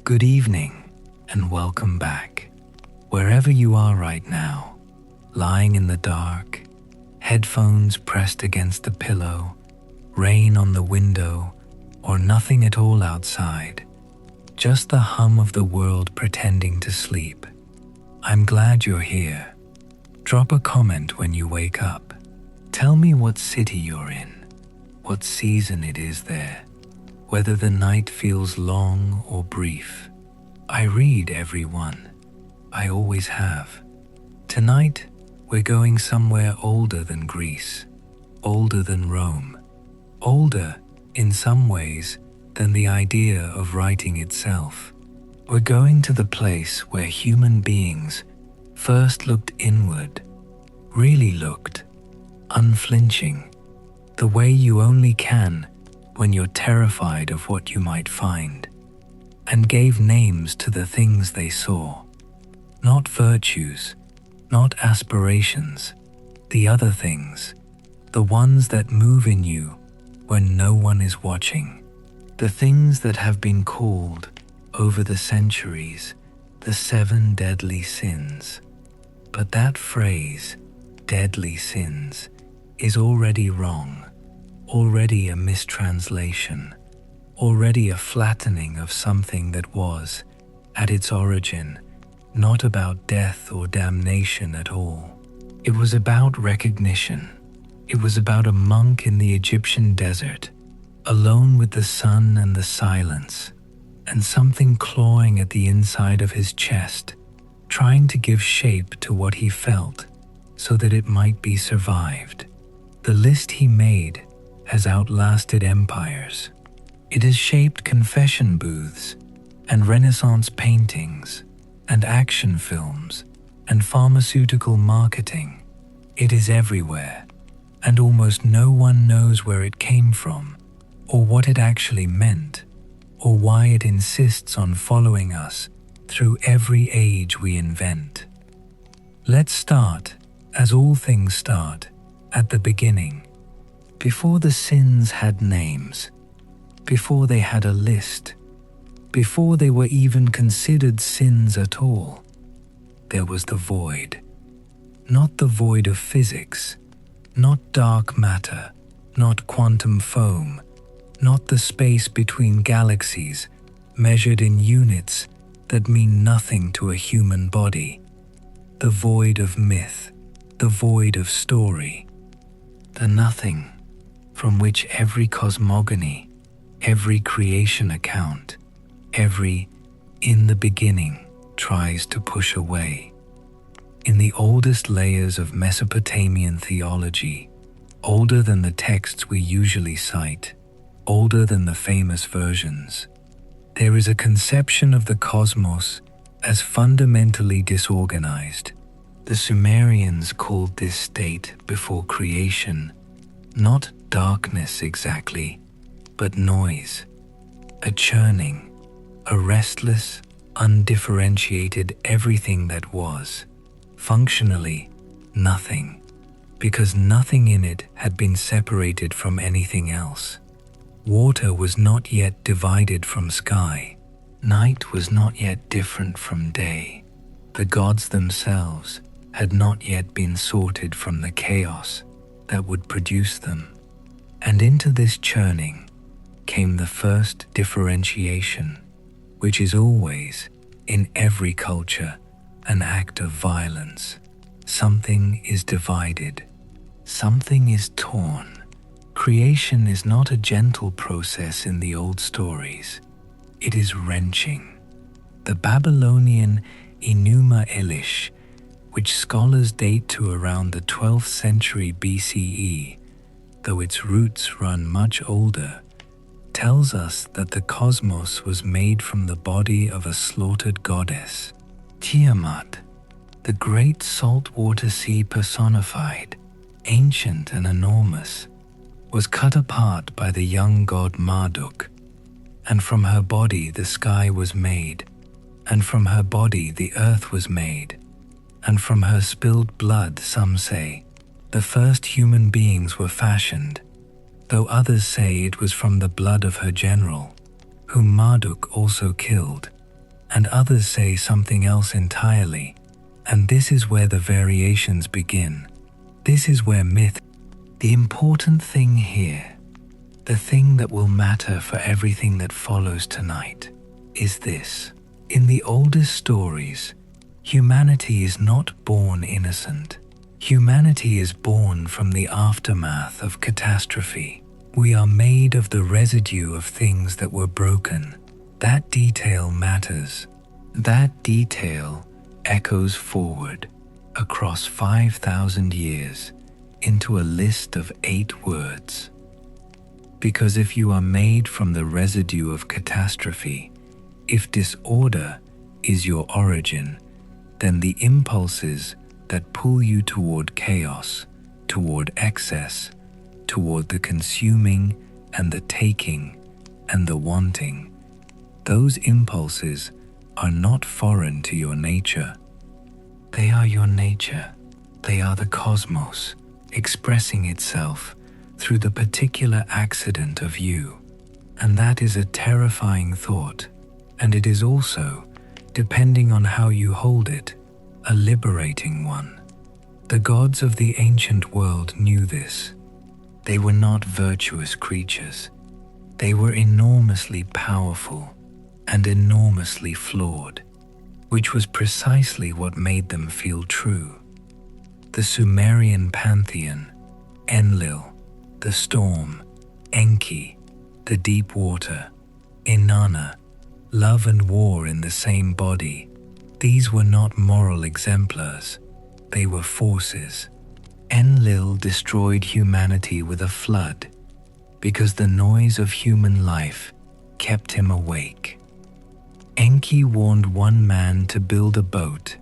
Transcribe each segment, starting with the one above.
Good evening and welcome back. Wherever you are right now, lying in the dark, headphones pressed against the pillow, rain on the window, or nothing at all outside, just the hum of the world pretending to sleep. I'm glad you're here. Drop a comment when you wake up. Tell me what city you're in, what season it is there, whether the night feels long or brief. I read every one. I always have. Tonight, we're going somewhere older than Greece, older than Rome, older, in some ways, than the idea of writing itself. We're going to the place where human beings first looked inward, really looked, unflinching, the way you only can when you're terrified of what you might find, and gave names to the things they saw. Not virtues, not aspirations, the other things, the ones that move in you when no one is watching, the things that have been called, over the centuries, the 7 deadly sins. But that phrase, deadly sins, is already wrong, already a mistranslation, already a flattening of something that was, at its origin, not about death or damnation at all. It was about recognition. It was about a monk in the Egyptian desert, alone with the sun and the silence, and something clawing at the inside of his chest, trying to give shape to what he felt so that it might be survived. The list he made has outlasted empires. It has shaped confession booths and Renaissance paintings and action films and pharmaceutical marketing. It is everywhere, and almost no one knows where it came from, or what it actually meant, or why it insists on following us through every age we invent. Let's start, as all things start, at the beginning. Before the sins had names, before they had a list, before they were even considered sins at all, there was the void. Not the void of physics, not dark matter, not quantum foam, not the space between galaxies measured in units that mean nothing to a human body. The void of myth, the void of story, the nothing from which every cosmogony, every creation account, every in the beginning tries to push away. In the oldest layers of Mesopotamian theology, older than the texts we usually cite, older than the famous versions, there is a conception of the cosmos as fundamentally disorganized. The Sumerians called this state before creation not darkness exactly, but noise, a churning, a restless, undifferentiated everything that was, functionally, nothing, because nothing in it had been separated from anything else. Water was not yet divided from sky. Night was not yet different from day. The gods themselves had not yet been sorted from the chaos that would produce them. And into this churning came the first differentiation, which is always, in every culture, an act of violence. Something is divided. Something is torn. Creation is not a gentle process in the old stories. It is wrenching. The Babylonian Enuma Elish, which scholars date to around the 12th century BCE, though its roots run much older, tells us that the cosmos was made from the body of a slaughtered goddess. Tiamat, the great saltwater sea personified, ancient and enormous, was cut apart by the young god Marduk, and from her body the sky was made, and from her body the earth was made, and from her spilled blood, some say, the first human beings were fashioned, though others say it was from the blood of her general, whom Marduk also killed, and others say something else entirely, and this is where the variations begin. This is where myth. The important thing here, the thing that will matter for everything that follows tonight, is this. In the oldest stories, humanity is not born innocent. Humanity is born from the aftermath of catastrophe. We are made of the residue of things that were broken. That detail matters. That detail echoes forward across 5,000 years into a list of 8 words. Because if you are made from the residue of catastrophe, if disorder is your origin, then the impulses that pull you toward chaos, toward excess, toward the consuming and the taking and the wanting, those impulses are not foreign to your nature. They are your nature. They are the cosmos expressing itself through the particular accident of you. And that is a terrifying thought, and it is also, depending on how you hold it, a liberating one. The gods of the ancient world knew this. They were not virtuous creatures. They were enormously powerful and enormously flawed, which was precisely what made them feel true. The Sumerian pantheon, Enlil, the storm, Enki, the deep water, Inanna, love and war in the same body, these were not moral exemplars, they were forces. Enlil destroyed humanity with a flood because the noise of human life kept him awake. Enki warned one man to build a boat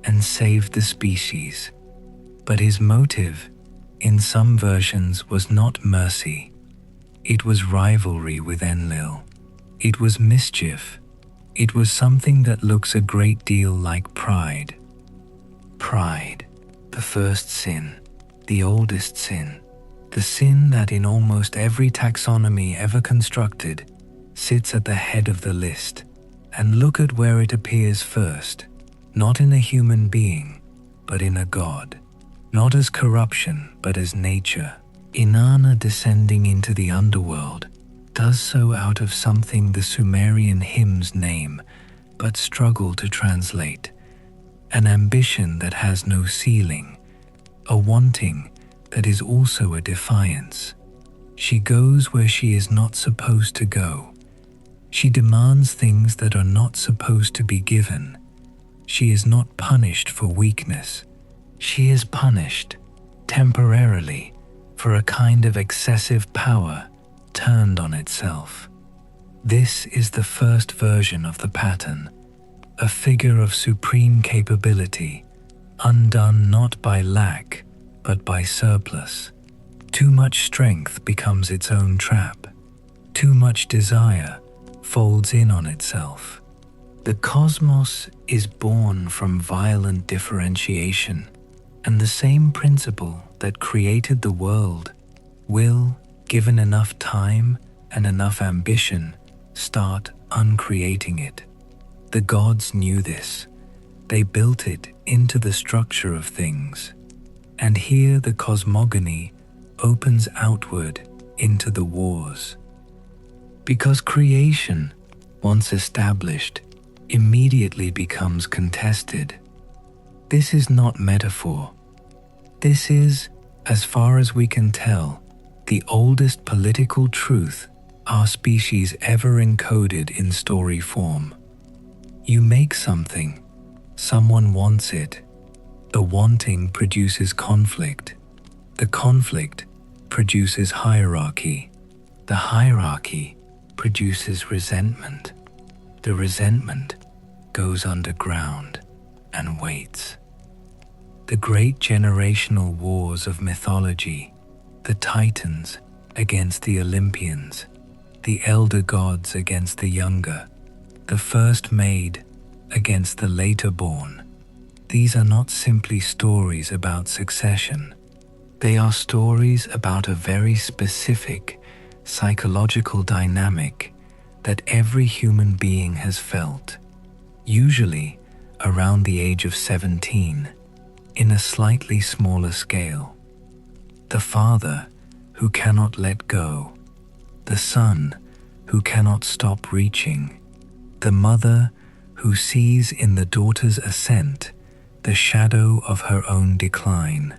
and save the species, but his motive, in some versions, was not mercy. It was rivalry with Enlil. It was mischief. It was something that looks a great deal like pride. Pride, the first sin, the oldest sin, the sin that in almost every taxonomy ever constructed sits at the head of the list. And look at where it appears first, not in a human being, but in a god. Not as corruption, but as nature. Inanna descending into the underworld does so out of something the Sumerian hymns name, but struggle to translate. An ambition that has no ceiling, a wanting that is also a defiance. She goes where she is not supposed to go. She demands things that are not supposed to be given. She is not punished for weakness. She is punished, temporarily, for a kind of excessive power turned on itself. This is the first version of the pattern, a figure of supreme capability, undone not by lack, but by surplus. Too much strength becomes its own trap. Too much desire folds in on itself. The cosmos is born from violent differentiation, and the same principle that created the world will, given enough time and enough ambition, start uncreating it. The gods knew this. They built it into the structure of things. And here the cosmogony opens outward into the wars. Because creation, once established, immediately becomes contested. This is not metaphor. This is, as far as we can tell, the oldest political truth our species ever encoded in story form. You make something, someone wants it. The wanting produces conflict. The conflict produces hierarchy. The hierarchy produces resentment. The resentment goes underground and waits. The great generational wars of mythology, the Titans against the Olympians, the elder gods against the younger, the first made against the later born. These are not simply stories about succession. They are stories about a very specific psychological dynamic that every human being has felt. usually around the age of 17, in a slightly smaller scale. The father who cannot let go, the son who cannot stop reaching, the mother who sees in the daughter's ascent the shadow of her own decline.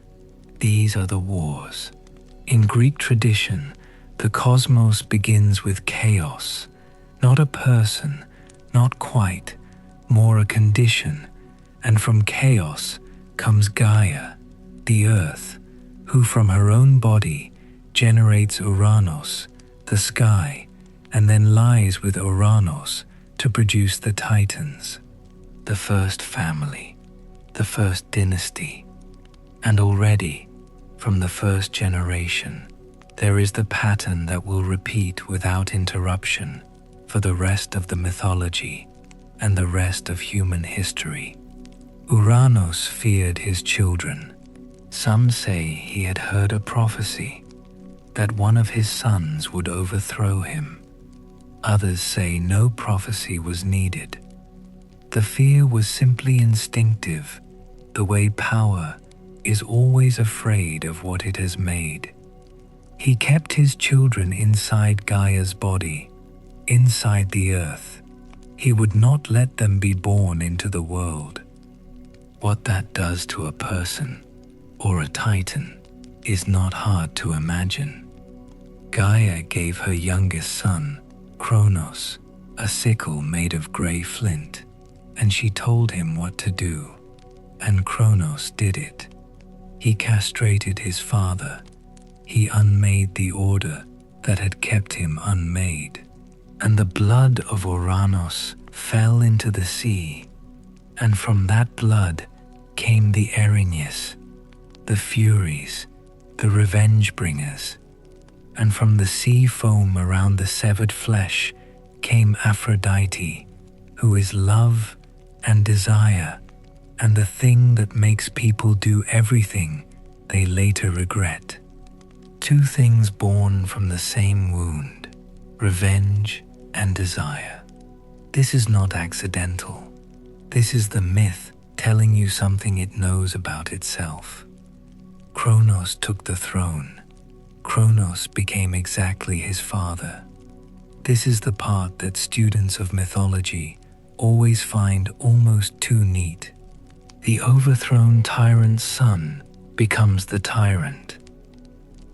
These are the wars. In Greek tradition, the cosmos begins with chaos, not a person, not quite, more a condition, and from chaos comes Gaia, the earth, who from her own body generates Uranos, the sky, and then lies with Uranos to produce the Titans, the first family, the first dynasty. And already, from the first generation, there is the pattern that will repeat without interruption for the rest of the mythology and the rest of human history. Uranos feared his children. Some say he had heard a prophecy that one of his sons would overthrow him. Others say no prophecy was needed. The fear was simply instinctive, the way power is always afraid of what it has made. He kept his children inside Gaia's body, inside the earth. He would not let them be born into the world. What that does to a person or a titan is not hard to imagine. Gaia gave her youngest son, Kronos, a sickle made of grey flint, and she told him what to do, and Kronos did it. He castrated his father. He unmade the order that had kept him unmade. And the blood of Uranos fell into the sea, and from that blood came the Erinyes, the Furies, the Revenge Bringers, and from the sea foam around the severed flesh came Aphrodite, who is love and desire, and the thing that makes people do everything they later regret. Two things born from the same wound, revenge and desire. This is not accidental. This is the myth telling you something it knows about itself. Kronos took the throne. Kronos became exactly his father. This is the part that students of mythology always find almost too neat. The overthrown tyrant's son becomes the tyrant,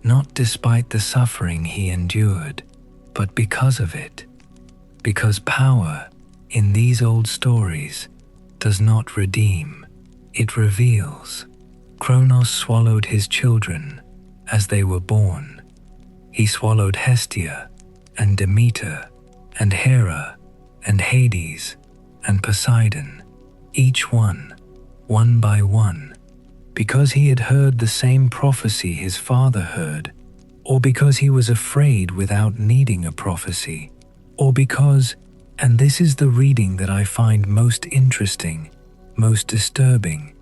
not despite the suffering he endured, but because of it. Because power, in these old stories, does not redeem, it reveals. Kronos swallowed his children as they were born. He swallowed Hestia and Demeter and Hera and Hades and Poseidon, each one by one, because he had heard the same prophecy his father heard, or because he was afraid without needing a prophecy, or because, and this is the reading that I find most interesting, most disturbing,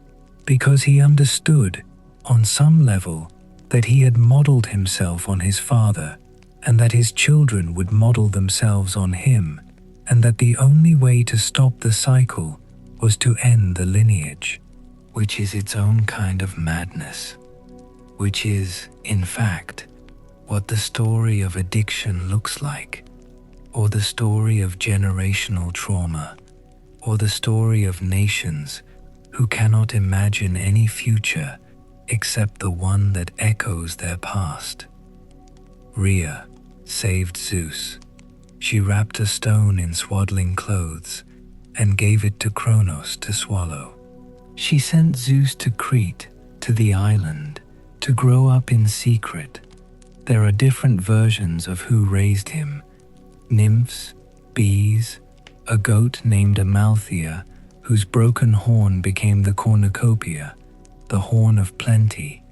because he understood, on some level, that he had modeled himself on his father, and that his children would model themselves on him, and that the only way to stop the cycle was to end the lineage, which is its own kind of madness, which is, in fact, what the story of addiction looks like, or the story of generational trauma, or the story of nations who cannot imagine any future except the one that echoes their past. Rhea saved Zeus. She wrapped a stone in swaddling clothes and gave it to Kronos to swallow. She sent Zeus to Crete, to the island, to grow up in secret. There are different versions of who raised him: nymphs, bees, a goat named Amalthea, whose broken horn became the cornucopia, the horn of plenty,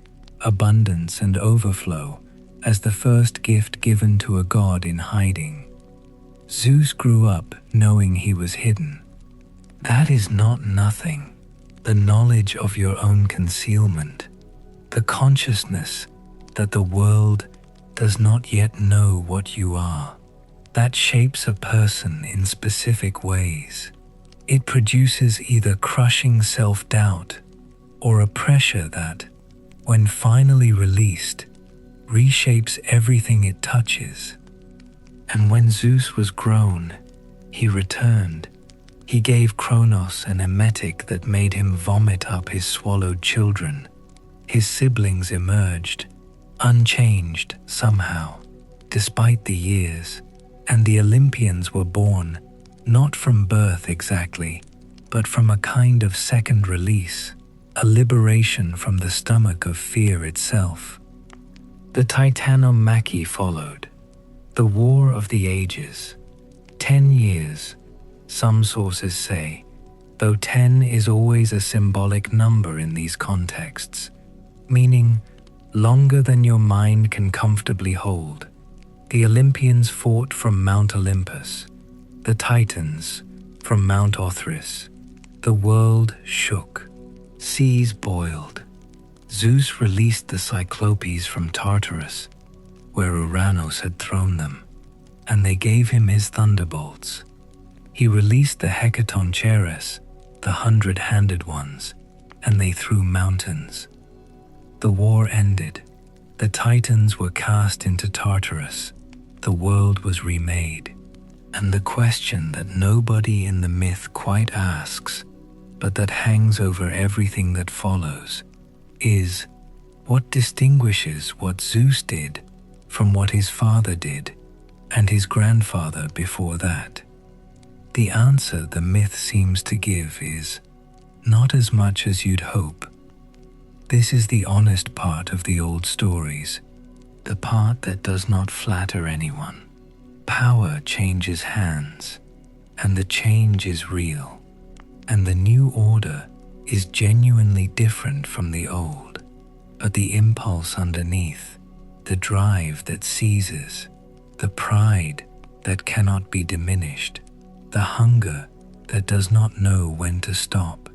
abundance and overflow, as the first gift given to a god in hiding. Zeus grew up knowing he was hidden. That is not nothing. The knowledge of your own concealment, the consciousness that the world does not yet know what you are, that shapes a person in specific ways. It produces either crushing self-doubt or a pressure that, when finally released, reshapes everything it touches. And when Zeus was grown, he returned. He gave Kronos an emetic that made him vomit up his swallowed children. His siblings emerged, unchanged somehow, despite the years, and the Olympians were born, not from birth exactly, but from a kind of second release, a liberation from the stomach of fear itself. The Titanomachy followed, the War of the Ages. 10 years, some sources say, though 10 is always a symbolic number in these contexts, meaning longer than your mind can comfortably hold. The Olympians fought from Mount Olympus, the Titans from Mount Othrys. The world shook, seas boiled. Zeus released the Cyclopes from Tartarus, where Uranus had thrown them, and they gave him his thunderbolts. He released the Hecatoncheires, the 100-handed ones, and they threw mountains. The war ended. The Titans were cast into Tartarus. The world was remade. And the question that nobody in the myth quite asks, but that hangs over everything that follows, is, what distinguishes what Zeus did from what his father did and his grandfather before that? The answer the myth seems to give is, not as much as you'd hope. This is the honest part of the old stories, the part that does not flatter anyone. Power changes hands, and the change is real, and the new order is genuinely different from the old. But the impulse underneath, the drive that seizes, the pride that cannot be diminished, the hunger that does not know when to stop,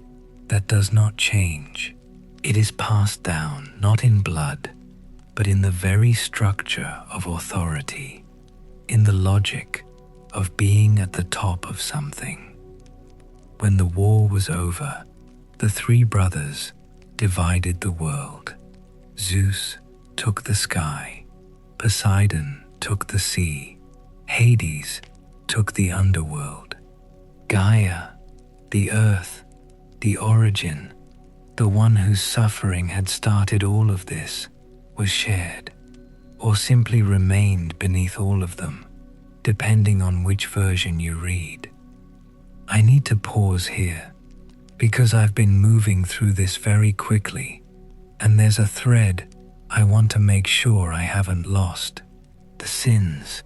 that does not change. It is passed down not in blood, but in the very structure of authority, in the logic of being at the top of something. When the war was over, the three brothers divided the world. Zeus took the sky, Poseidon took the sea, Hades took the underworld. Gaia, the earth, the origin, the one whose suffering had started all of this, was shared, or simply remained beneath all of them, depending on which version you read. I need to pause here, because I've been moving through this very quickly, and there's a thread I want to make sure I haven't lost. The sins.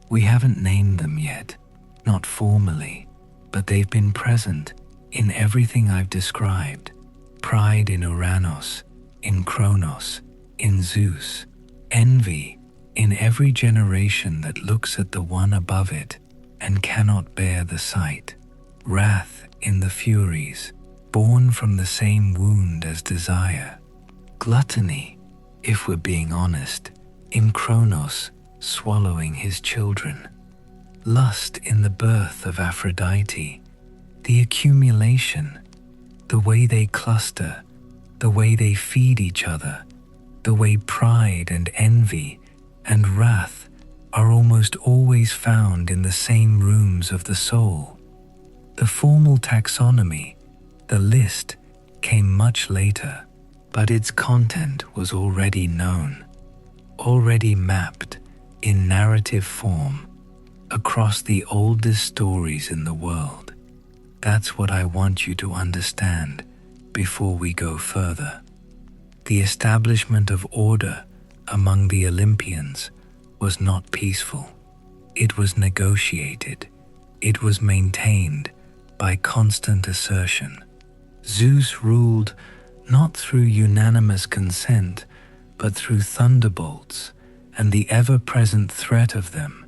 We haven't named them yet, not formally, but they've been present in everything I've described. Pride in Uranus, in Kronos, in Zeus, envy in every generation that looks at the one above it and cannot bear the sight, wrath in the Furies, born from the same wound as desire, gluttony, if we're being honest, in Kronos swallowing his children, lust in the birth of Aphrodite, the accumulation, the way they cluster, the way they feed each other, the way pride and envy and wrath are almost always found in the same rooms of the soul. The formal taxonomy, the list, came much later, but its content was already known, already mapped in narrative form across the oldest stories in the world. That's what I want you to understand before we go further. The establishment of order among the Olympians was not peaceful. It was negotiated. It was maintained by constant assertion. Zeus ruled not through unanimous consent, but through thunderbolts and the ever-present threat of them,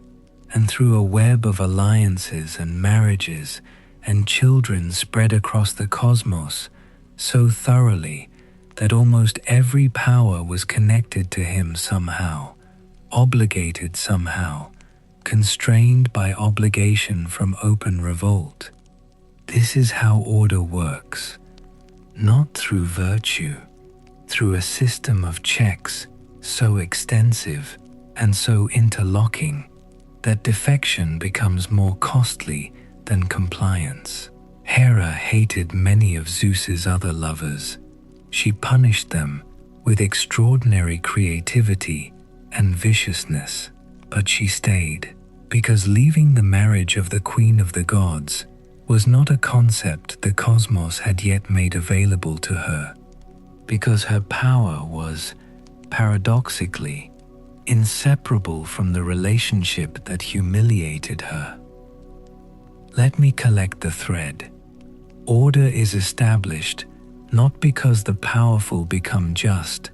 and through a web of alliances and marriages and children spread across the cosmos so thoroughly that almost every power was connected to him somehow, obligated somehow, constrained by obligation from open revolt. This is how order works, not through virtue, through a system of checks so extensive and so interlocking that defection becomes more costly than compliance. Hera hated many of Zeus's other lovers. She punished them with extraordinary creativity and viciousness, but she stayed because leaving the marriage of the Queen of the Gods was not a concept the cosmos had yet made available to her, because her power was, paradoxically, inseparable from the relationship that humiliated her. Let me collect the thread. Order is established not because the powerful become just,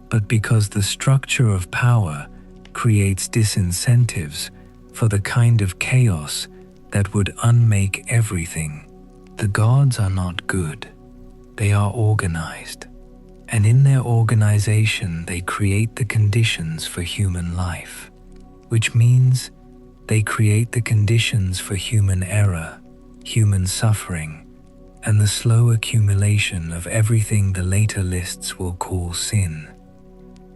but because the structure of power creates disincentives for the kind of chaos that would unmake everything. The gods are not good. They are organized. And in their organization, they create the conditions for human life, which means they create the conditions for human error, human suffering, and the slow accumulation of everything the later lists will call sin.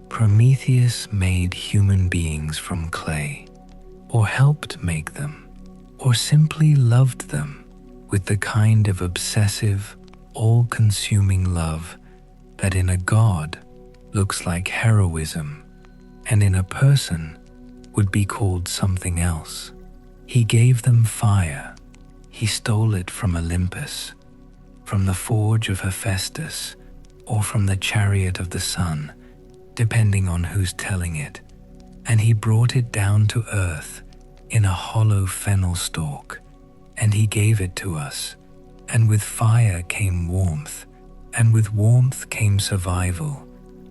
Prometheus made human beings from clay, or helped make them, or simply loved them with the kind of obsessive, all-consuming love that in a god looks like heroism, and in a person would be called something else. He gave them fire. He stole it from Olympus, from the forge of Hephaestus, or from the chariot of the sun, depending on who's telling it, and he brought it down to earth in a hollow fennel stalk, and he gave it to us, and with fire came warmth, and with warmth came survival,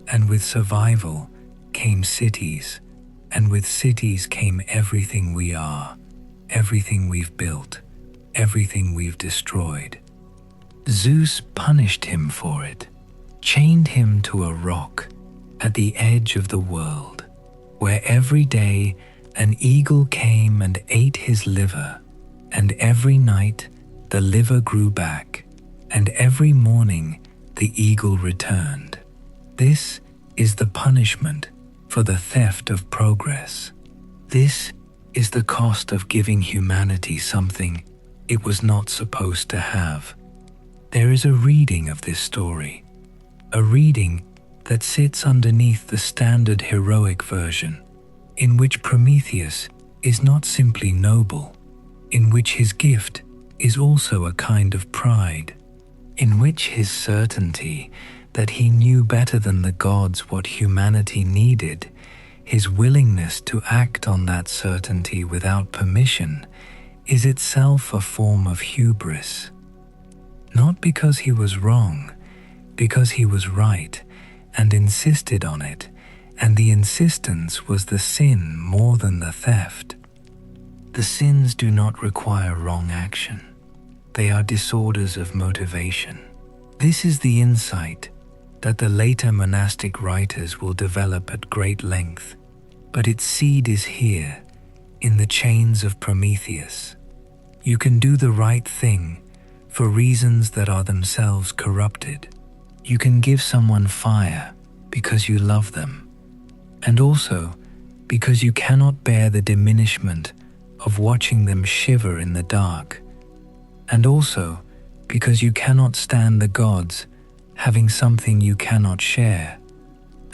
and with survival came cities, and with cities came everything we are, everything we've built, everything we've destroyed. Zeus punished him for it, chained him to a rock at the edge of the world, where every day an eagle came and ate his liver, and every night the liver grew back, and every morning the eagle returned. This is the punishment for the theft of progress. This is the cost of giving humanity something it was not supposed to have. There is a reading of this story, a reading that sits underneath the standard heroic version, in which Prometheus is not simply noble, in which his gift is also a kind of pride, in which his certainty that he knew better than the gods what humanity needed, his willingness to act on that certainty without permission, is itself a form of hubris. Not because he was wrong, because he was right and insisted on it, and the insistence was the sin more than the theft. The sins do not require wrong action. They are disorders of motivation. This is the insight that the later monastic writers will develop at great length, but its seed is here, in the chains of Prometheus. You can do the right thing for reasons that are themselves corrupted. You can give someone fire because you love them, and also because you cannot bear the diminishment of watching them shiver in the dark, and also because you cannot stand the gods having something you cannot share,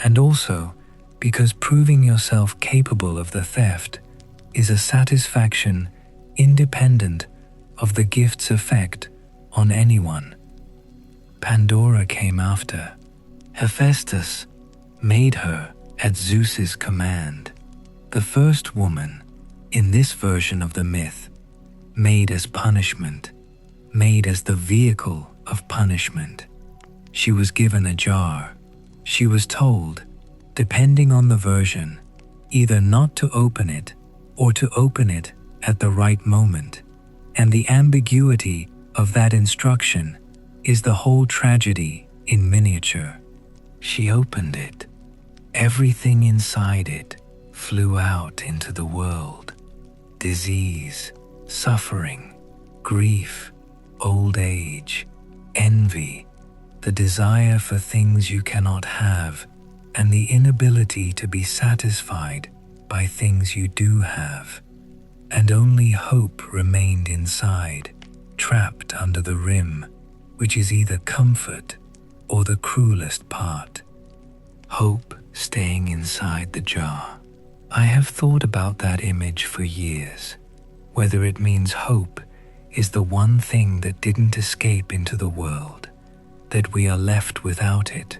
and also because proving yourself capable of the theft is a satisfaction independent of the gift's effect on anyone. Pandora came after. Hephaestus made her at Zeus's command, the first woman in this version of the myth, made as punishment, made as the vehicle of punishment. She was given a jar. She was told, depending on the version, either not to open it or to open it at the right moment, and the ambiguity of that instruction is the whole tragedy in miniature. She opened it. Everything inside it flew out into the world. Disease, suffering, grief, old age, envy, the desire for things you cannot have, and the inability to be satisfied by things you do have. And only hope remained inside, trapped under the rim, which is either comfort or the cruelest part. Hope staying inside the jar. I have thought about that image for years, whether it means hope is the one thing that didn't escape into the world, that we are left without it,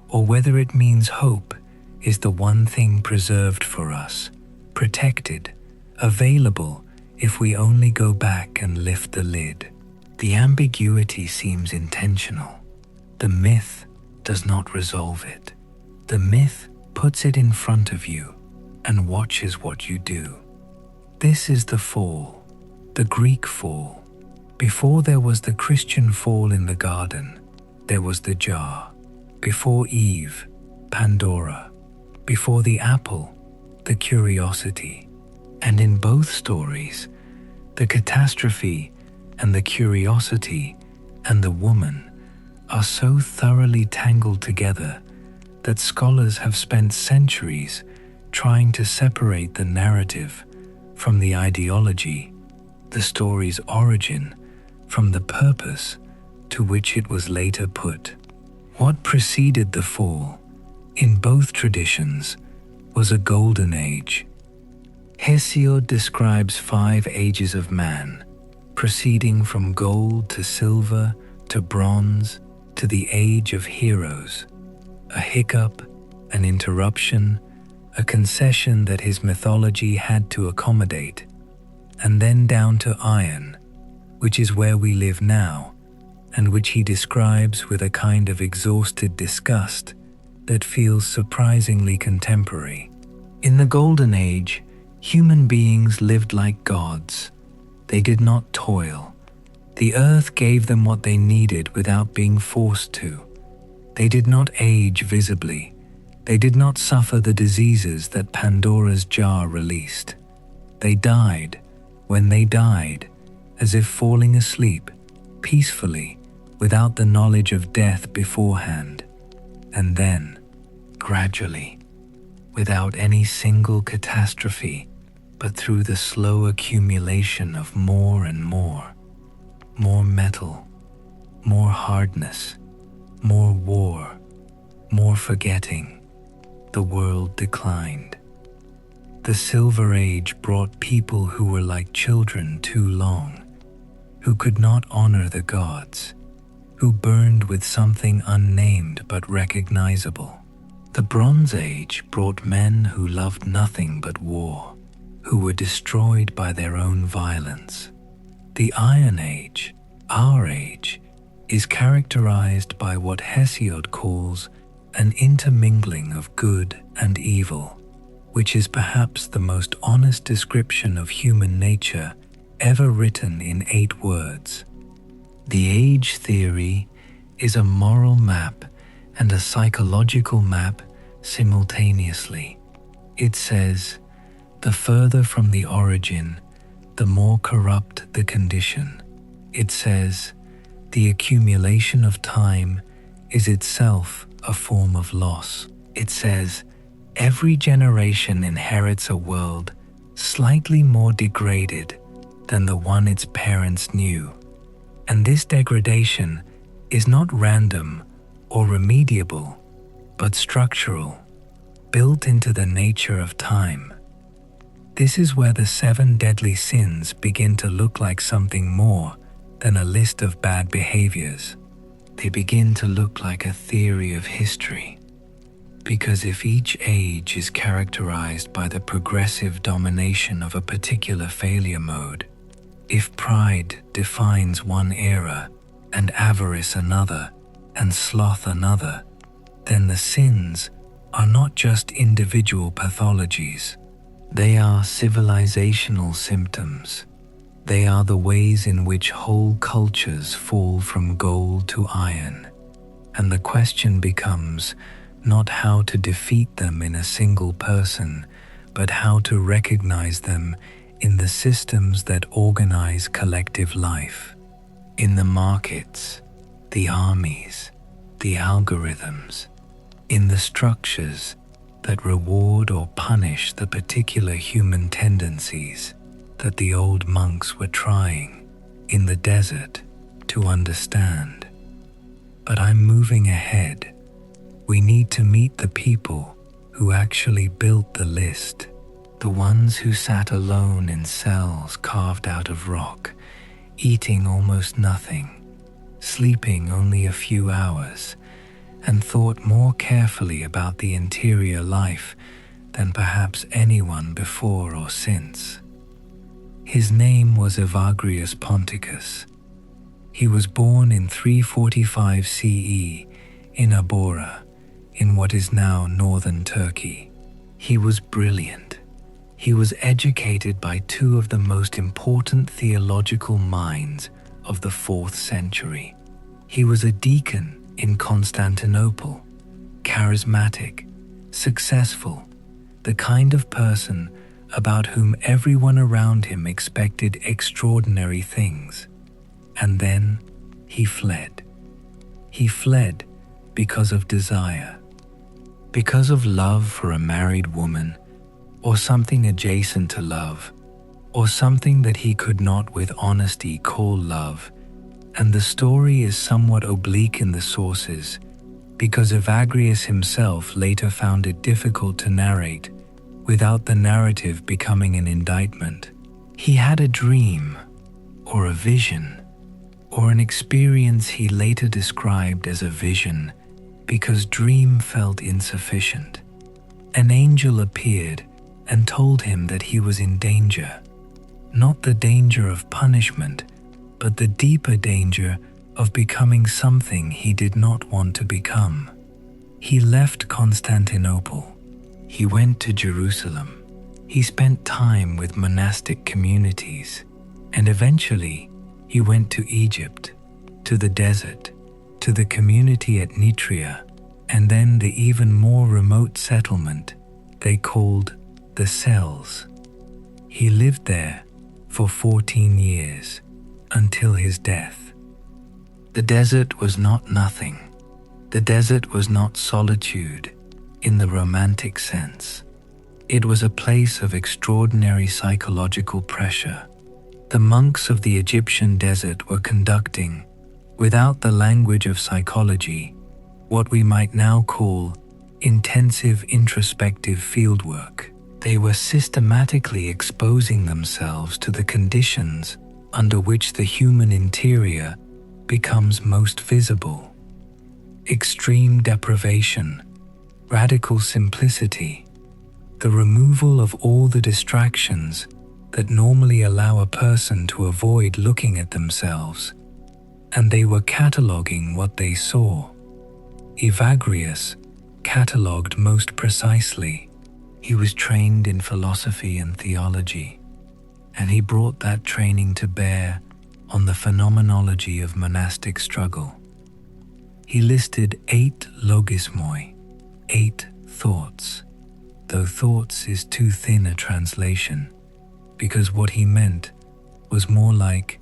or whether it means hope is the one thing preserved for us, protected, available if we only go back and lift the lid. The ambiguity seems intentional. The myth does not resolve it. The myth puts it in front of you and watches what you do. This is the fall, the Greek fall. Before there was the Christian fall in the garden, there was the jar. Before Eve, Pandora. Before the apple, the curiosity. And in both stories, the catastrophe and the curiosity and the woman are so thoroughly tangled together that scholars have spent centuries trying to separate the narrative from the ideology, the story's origin from the purpose to which it was later put. What preceded the fall, in both traditions, was a golden age. Hesiod describes 5 ages of man, proceeding from gold to silver to bronze to the age of heroes. A hiccup, an interruption, a concession that his mythology had to accommodate, and then down to iron, which is where we live now, and which he describes with a kind of exhausted disgust that feels surprisingly contemporary. In the Golden Age, human beings lived like gods. They did not toil. The earth gave them what they needed without being forced to. They did not age visibly. They did not suffer the diseases that Pandora's jar released. They died when they died, as if falling asleep, peacefully, without the knowledge of death beforehand. And then, gradually, without any single catastrophe, but through the slow accumulation of more and more metal, more hardness, more war, more forgetting, the world declined. The Silver Age brought people who were like children too long, who could not honor the gods, who burned with something unnamed but recognizable. The Bronze Age brought men who loved nothing but war, who were destroyed by their own violence. The Iron Age, our age, is characterized by what Hesiod calls an intermingling of good and evil, which is perhaps the most honest description of human nature ever written in 8 words. The age theory is a moral map and a psychological map simultaneously. It says, the further from the origin, the more corrupt the condition. It says, the accumulation of time is itself a form of loss. It says, every generation inherits a world slightly more degraded than the one its parents knew. And this degradation is not random or remediable, but structural, built into the nature of time. This is where the 7 deadly sins begin to look like something more than a list of bad behaviors. They begin to look like a theory of history. Because if each age is characterized by the progressive domination of a particular failure mode, if pride defines one era, and avarice another, and sloth another, then the sins are not just individual pathologies. They are civilizational symptoms. They are the ways in which whole cultures fall from gold to iron. And the question becomes not how to defeat them in a single person, but how to recognize them in the systems that organize collective life. in the markets, the armies, the algorithms, in the structures that reward or punish the particular human tendencies that the old monks were trying in the desert to understand. But I'm moving ahead. We need to meet the people who actually built the list, the ones who sat alone in cells carved out of rock, eating almost nothing, sleeping only a few hours, and thought more carefully about the interior life than perhaps anyone before or since. His name was Evagrius Ponticus. He was born in 345 CE in Abora, in what is now northern Turkey. He was brilliant. He was educated by two of the most important theological minds of the 4th century. He was a deacon in Constantinople, charismatic, successful, the kind of person about whom everyone around him expected extraordinary things. And then he fled. He fled because of desire, because of love for a married woman, or something adjacent to love, or something that he could not with honesty call love. And the story is somewhat oblique in the sources, because Evagrius himself later found it difficult to narrate without the narrative becoming an indictment. He had a dream, or a vision, or an experience he later described as a vision, because dream felt insufficient. An angel appeared and told him that he was in danger, not the danger of punishment, but the deeper danger of becoming something he did not want to become. He left Constantinople. He went to Jerusalem. He spent time with monastic communities, and eventually he went to Egypt, to the desert, to the community at Nitria, and then the even more remote settlement they called the cells. He lived there for 14 years, until his death. The desert was not nothing. The desert was not solitude in the romantic sense. It was a place of extraordinary psychological pressure. The monks of the Egyptian desert were conducting, without the language of psychology, what we might now call intensive introspective fieldwork. They were systematically exposing themselves to the conditions under which the human interior becomes most visible. Extreme deprivation, radical simplicity, the removal of all the distractions that normally allow a person to avoid looking at themselves, and they were cataloguing what they saw. Evagrius catalogued most precisely. He was trained in philosophy and theology, and he brought that training to bear on the phenomenology of monastic struggle. He listed 8 logismoi, 8 thoughts, though thoughts is too thin a translation, because what he meant was more like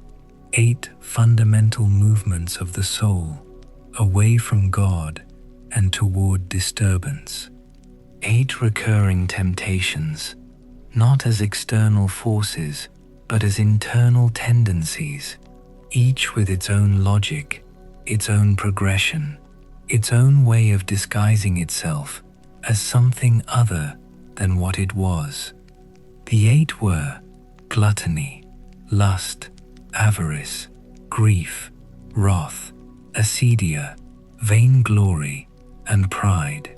8 fundamental movements of the soul away from God and toward disturbance. 8 recurring temptations, not as external forces, but as internal tendencies, each with its own logic, its own progression, its own way of disguising itself as something other than what it was. The 8 were gluttony, lust, avarice, grief, wrath, acedia, vainglory, and pride.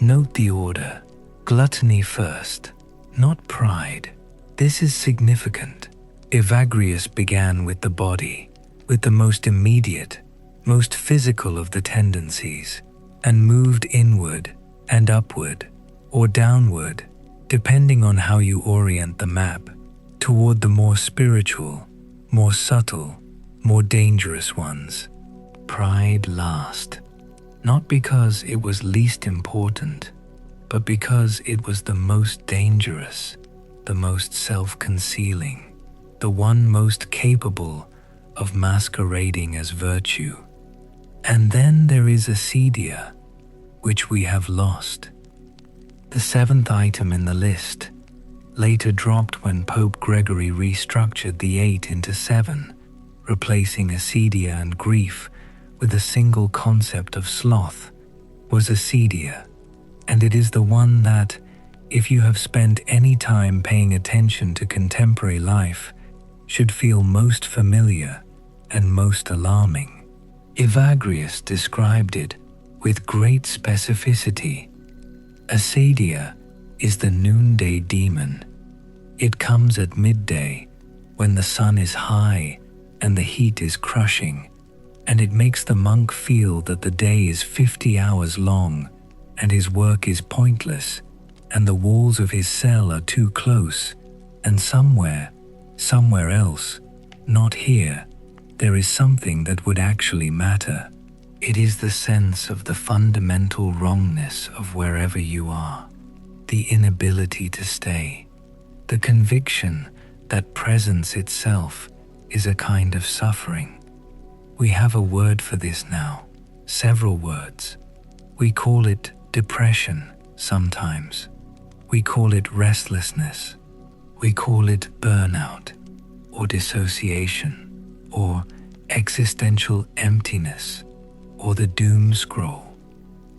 Note the order. Gluttony first, not pride. This is significant. Evagrius began with the body, with the most immediate, most physical of the tendencies, and moved inward and upward, or downward, depending on how you orient the map, toward the more spiritual, more subtle, more dangerous ones. Pride last, not because it was least important, but because it was the most dangerous, the most self-concealing, the one most capable of masquerading as virtue. And then there is acedia, which we have lost. The seventh item in the list, later dropped when Pope Gregory restructured the 8 into 7, replacing acedia and grief with a single concept of sloth, was acedia, and it is the one that, if you have spent any time paying attention to contemporary life, should feel most familiar and most alarming. Evagrius described it with great specificity. Acedia is the noonday demon. It comes at midday when the sun is high and the heat is crushing, and it makes the monk feel that the day is 50 hours long and his work is pointless and the walls of his cell are too close, and somewhere else, not here, there is something that would actually matter. It is the sense of the fundamental wrongness of wherever you are, the inability to stay, the conviction that presence itself is a kind of suffering. We have a word for this now, several words. We call it depression sometimes. We call it restlessness. We call it burnout, or dissociation, or existential emptiness, or the doom scroll,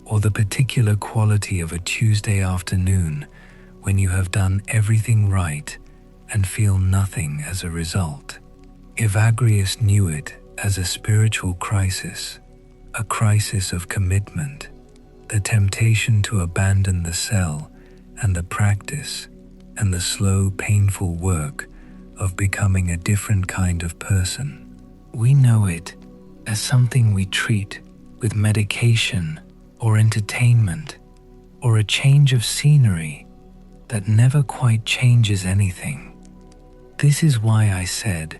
or the particular quality of a Tuesday afternoon when you have done everything right and feel nothing as a result. Evagrius knew it as a spiritual crisis, a crisis of commitment, the temptation to abandon the cell and the practice and the slow, painful work of becoming a different kind of person. We know it as something we treat with medication or entertainment or a change of scenery that never quite changes anything. This is why I said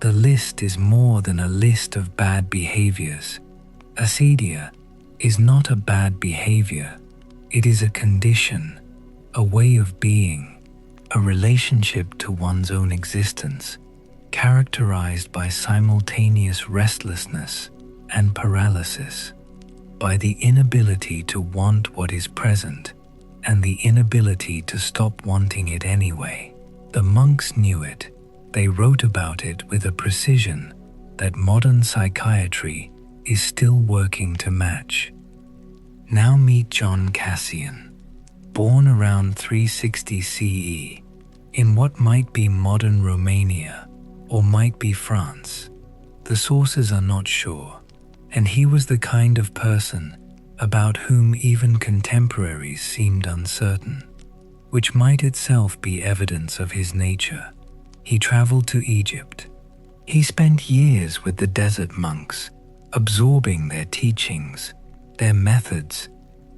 the list is more than a list of bad behaviors. Acedia is not a bad behavior. It is a condition, a way of being, a relationship to one's own existence, characterized by simultaneous restlessness and paralysis, by the inability to want what is present and the inability to stop wanting it anyway. The monks knew it. They wrote about it with a precision that modern psychiatry is still working to match. Now meet John Cassian, born around 360 CE, in what might be modern Romania or might be France. The sources are not sure, and he was the kind of person about whom even contemporaries seemed uncertain, which might itself be evidence of his nature. He traveled to Egypt. He spent years with the desert monks, absorbing their teachings, their methods,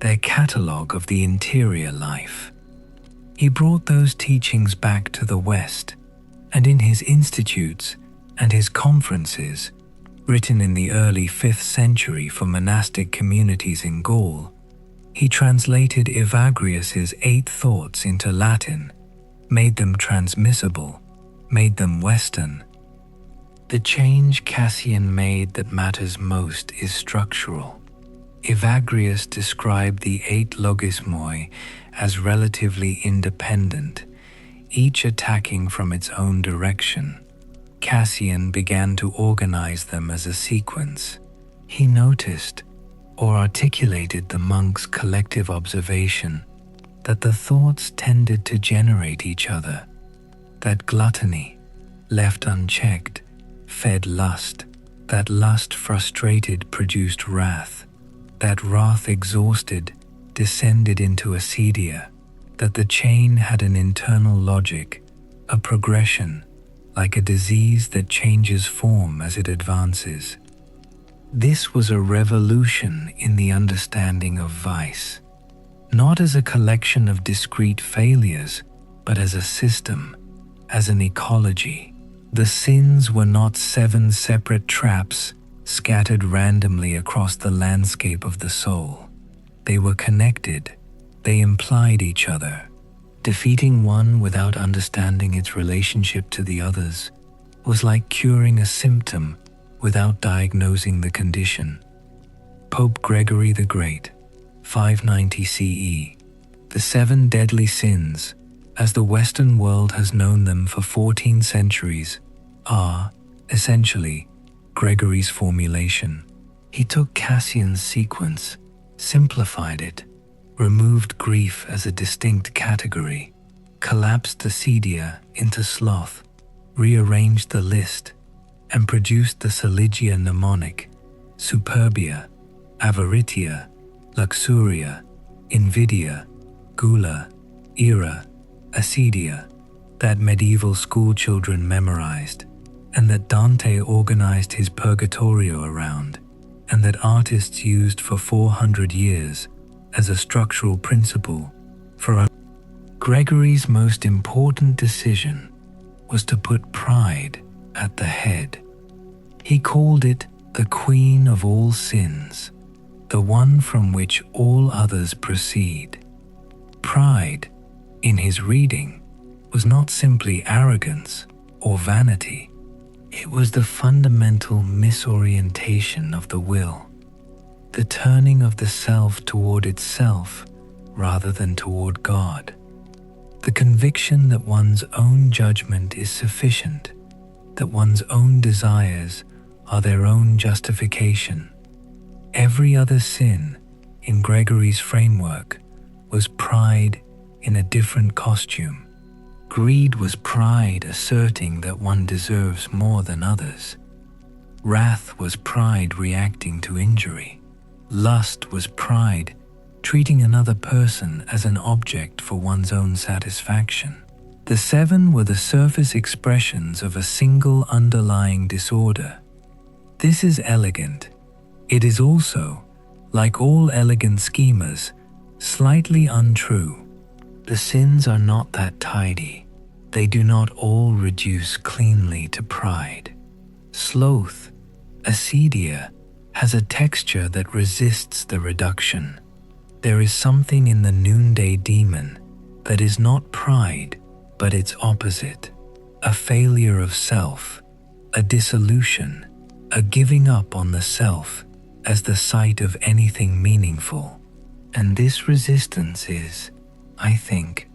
their catalogue of the interior life. He brought those teachings back to the West, and in his institutes and his conferences, written in the early 5th century for monastic communities in Gaul, he translated Evagrius's 8 thoughts into Latin, made them transmissible, made them Western. The change Cassian made that matters most is structural. Evagrius described the 8 logismoi as relatively independent, each attacking from its own direction. Cassian began to organize them as a sequence. He noticed, or articulated the monks' collective observation, that the thoughts tended to generate each other, that gluttony, left unchecked, fed lust, that lust frustrated produced wrath, that wrath exhausted descended into acedia, that the chain had an internal logic, a progression, like a disease that changes form as it advances. This was a revolution in the understanding of vice, not as a collection of discrete failures, but as a system, as an ecology. The sins were not 7 separate traps scattered randomly across the landscape of the soul. They were connected. They implied each other. Defeating one without understanding its relationship to the others was like curing a symptom without diagnosing the condition. Pope Gregory the Great, 590 CE. The 7 deadly sins, as the Western world has known them for 14 centuries, are, essentially, Gregory's formulation. He took Cassian's sequence, simplified it, removed grief as a distinct category, collapsed acedia into sloth, rearranged the list, and produced the Saligia mnemonic, superbia, avaritia, luxuria, invidia, gula, ira, acedia, that medieval schoolchildren memorized, and that Dante organized his Purgatorio around, and that artists used for 400 years as a structural principle for a. Gregory's most important decision was to put pride at the head. He called it the queen of all sins, the one from which all others proceed. Pride, in his reading, was not simply arrogance or vanity. It was the fundamental misorientation of the will, the turning of the self toward itself rather than toward God, the conviction that one's own judgment is sufficient, that one's own desires are their own justification. Every other sin, in Gregory's framework, was pride in a different costume. Greed was pride asserting that one deserves more than others. Wrath was pride reacting to injury. Lust was pride treating another person as an object for one's own satisfaction. The 7 were the surface expressions of a single underlying disorder. This is elegant. It is also, like all elegant schemas, slightly untrue. The sins are not that tidy. They do not all reduce cleanly to pride. Sloth, acedia, has a texture that resists the reduction. There is something in the Noonday Demon that is not pride, but its opposite, a failure of self, a dissolution, a giving up on the self as the site of anything meaningful. And this resistance is, I think,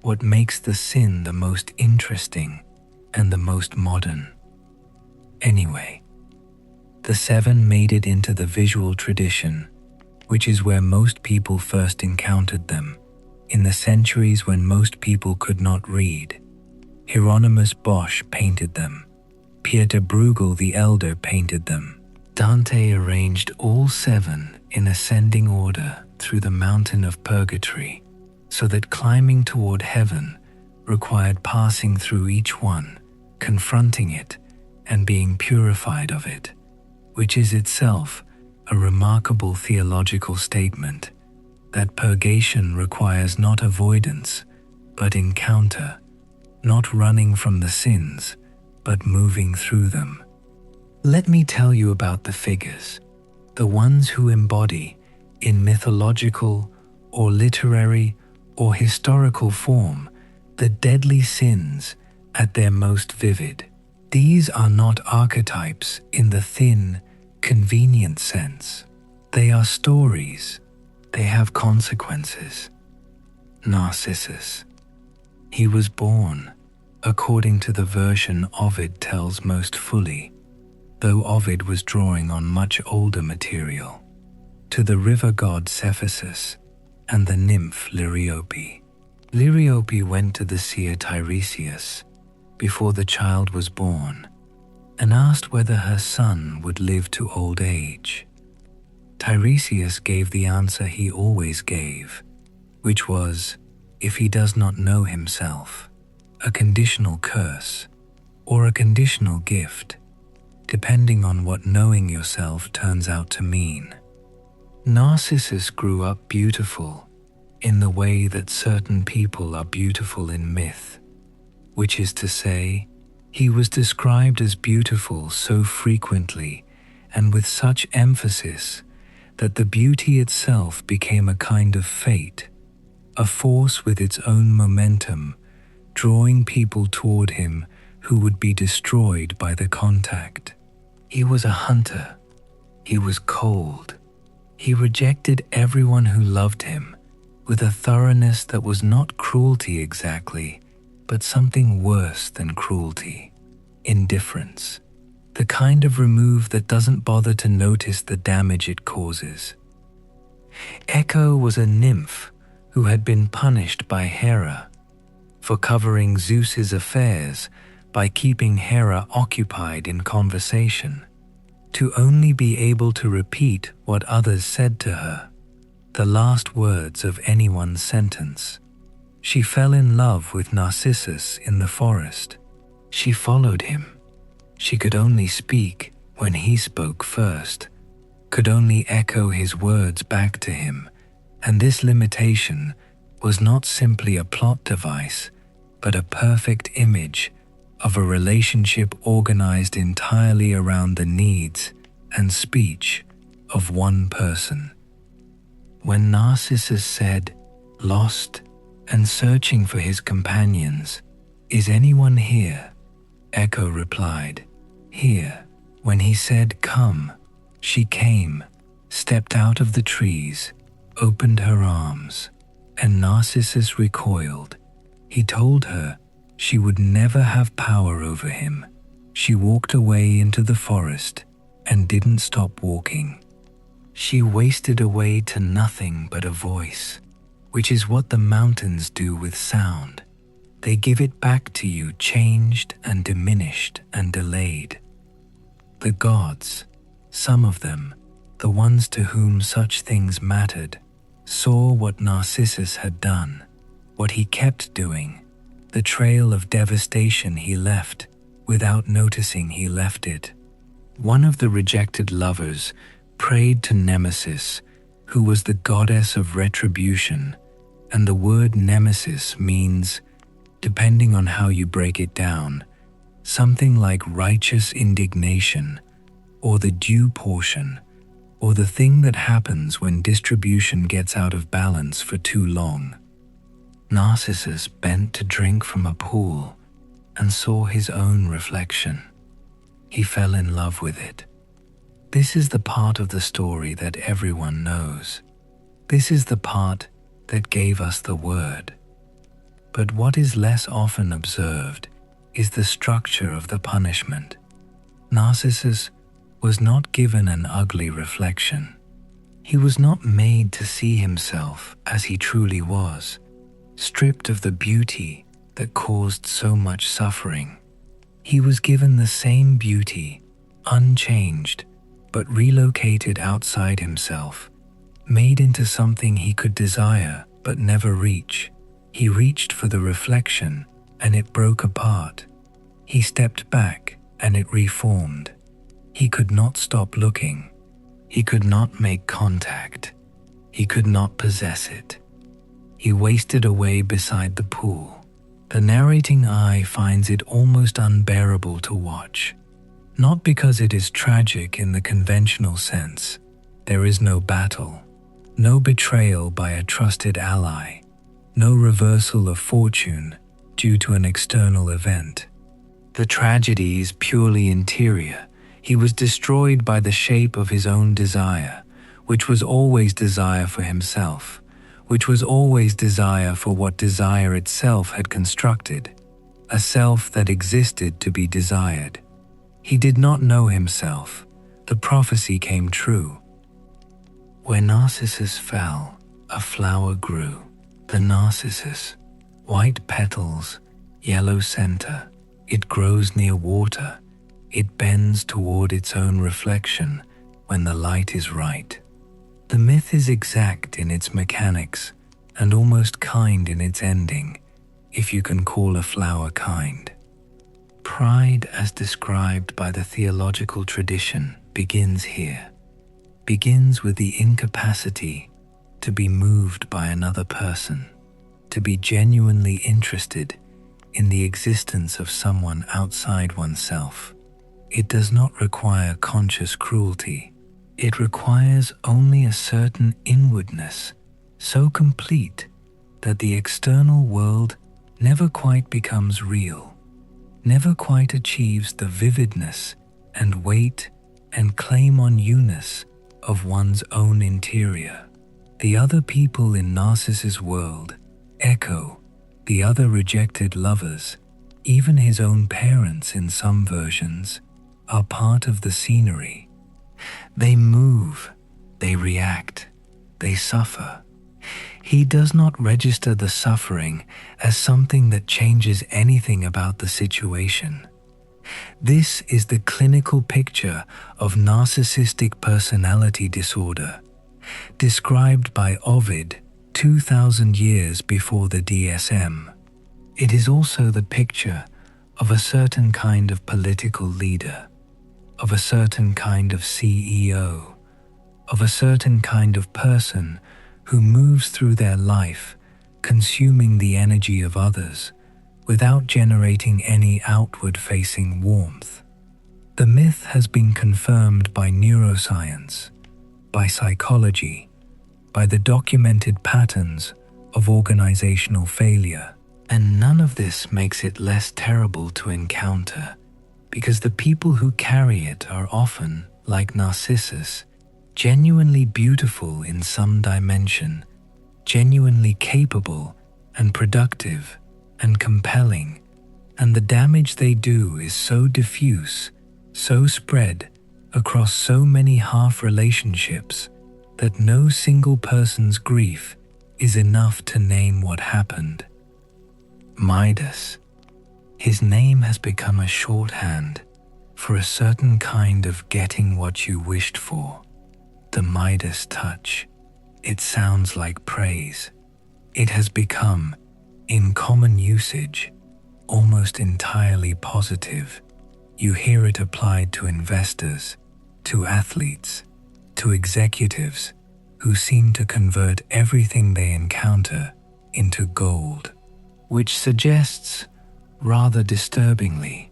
what makes the sin the most interesting and the most modern. Anyway, the 7 made it into the visual tradition, which is where most people first encountered them, in the centuries when most people could not read. Hieronymus Bosch painted them. Pieter Bruegel the Elder painted them. Dante arranged all 7 in ascending order through the mountain of Purgatory, so that climbing toward heaven required passing through each one, confronting it, and being purified of it, which is itself a remarkable theological statement, that purgation requires not avoidance, but encounter, not running from the sins, but moving through them. Let me tell you about the figures, the ones who embody, in mythological or literary or historical form, the deadly sins at their most vivid. These are not archetypes in the thin, convenient sense. They are stories. They have consequences. Narcissus. He was born, according to the version Ovid tells most fully, though Ovid was drawing on much older material, to the river god Cephasus and the nymph Liriope. Liriope went to the seer Tiresias before the child was born and asked whether her son would live to old age. Tiresias gave the answer he always gave, which was, if he does not know himself, a conditional curse or a conditional gift, depending on what knowing yourself turns out to mean. Narcissus grew up beautiful in the way that certain people are beautiful in myth, which is to say, he was described as beautiful so frequently and with such emphasis that the beauty itself became a kind of fate, a force with its own momentum, drawing people toward him who would be destroyed by the contact. He was a hunter. He was cold. He rejected everyone who loved him with a thoroughness that was not cruelty exactly, but something worse than cruelty: indifference. The kind of remove that doesn't bother to notice the damage it causes. Echo was a nymph who had been punished by Hera for covering Zeus's affairs by keeping Hera occupied in conversation, to only be able to repeat what others said to her, the last words of anyone's sentence. She fell in love with Narcissus in the forest. She followed him. She could only speak when he spoke first, could only echo his words back to him, and this limitation was not simply a plot device, but a perfect image of a relationship organized entirely around the needs and speech of one person. When Narcissus said, lost and searching for his companions, "Is anyone here?" Echo replied, "Here." When he said, "Come," she came, stepped out of the trees, opened her arms, and Narcissus recoiled. He told her she would never have power over him. She walked away into the forest and didn't stop walking. She wasted away to nothing but a voice, which is what the mountains do with sound. They give it back to you changed and diminished and delayed. The gods, some of them, the ones to whom such things mattered, saw what Narcissus had done, what he kept doing, the trail of devastation he left without noticing he left it. One of the rejected lovers prayed to Nemesis, who was the goddess of retribution, and the word nemesis means, depending on how you break it down, something like righteous indignation, or the due portion, or the thing that happens when distribution gets out of balance for too long. Narcissus bent to drink from a pool and saw his own reflection. He fell in love with it. This is the part of the story that everyone knows. This is the part that gave us the word. But what is less often observed is the structure of the punishment. Narcissus was not given an ugly reflection. He was not made to see himself as he truly was, stripped of the beauty that caused so much suffering. He was given the same beauty, unchanged, but relocated outside himself, made into something he could desire but never reach. He reached for the reflection and it broke apart. He stepped back and it reformed. He could not stop looking. He could not make contact. He could not possess it. He wasted away beside the pool. The narrating eye finds it almost unbearable to watch. Not because it is tragic in the conventional sense. There is no battle, no betrayal by a trusted ally, no reversal of fortune due to an external event. The tragedy is purely interior. He was destroyed by the shape of his own desire, which was always desire for himself, which was always desire for what desire itself had constructed, a self that existed to be desired. He did not know himself. The prophecy came true. Where Narcissus fell, a flower grew. The narcissus, white petals, yellow center. It grows near water. It bends toward its own reflection when the light is right. The myth is exact in its mechanics and almost kind in its ending, if you can call a flower kind. Pride, as described by the theological tradition, begins here. Begins with the incapacity to be moved by another person, to be genuinely interested in the existence of someone outside oneself. It does not require conscious cruelty. It requires only a certain inwardness, so complete that the external world never quite becomes real. never quite achieves the vividness and weight and claim on you-ness of one's own interior. The other people in Narcissus' world, Echo, the other rejected lovers, even his own parents in some versions, are part of the scenery. They move, they react, they suffer. He does not register the suffering as something that changes anything about the situation. This is the clinical picture of narcissistic personality disorder, described by Ovid 2000 years before the DSM. It is also the picture of a certain kind of political leader, of a certain kind of CEO, of a certain kind of person who moves through their life, consuming the energy of others without generating any outward-facing warmth. The myth has been confirmed by neuroscience, by psychology, by the documented patterns of organizational failure, and none of this makes it less terrible to encounter, because the people who carry it are often, like Narcissus, genuinely beautiful in some dimension, genuinely capable and productive and compelling, and the damage they do is so diffuse, so spread across so many half-relationships that no single person's grief is enough to name what happened. Midas. His name has become a shorthand for a certain kind of getting what you wished for. The Midas touch. It sounds like praise. It has become, in common usage, almost entirely positive. You hear it applied to investors, to athletes, to executives who seem to convert everything they encounter into gold, which suggests, rather disturbingly,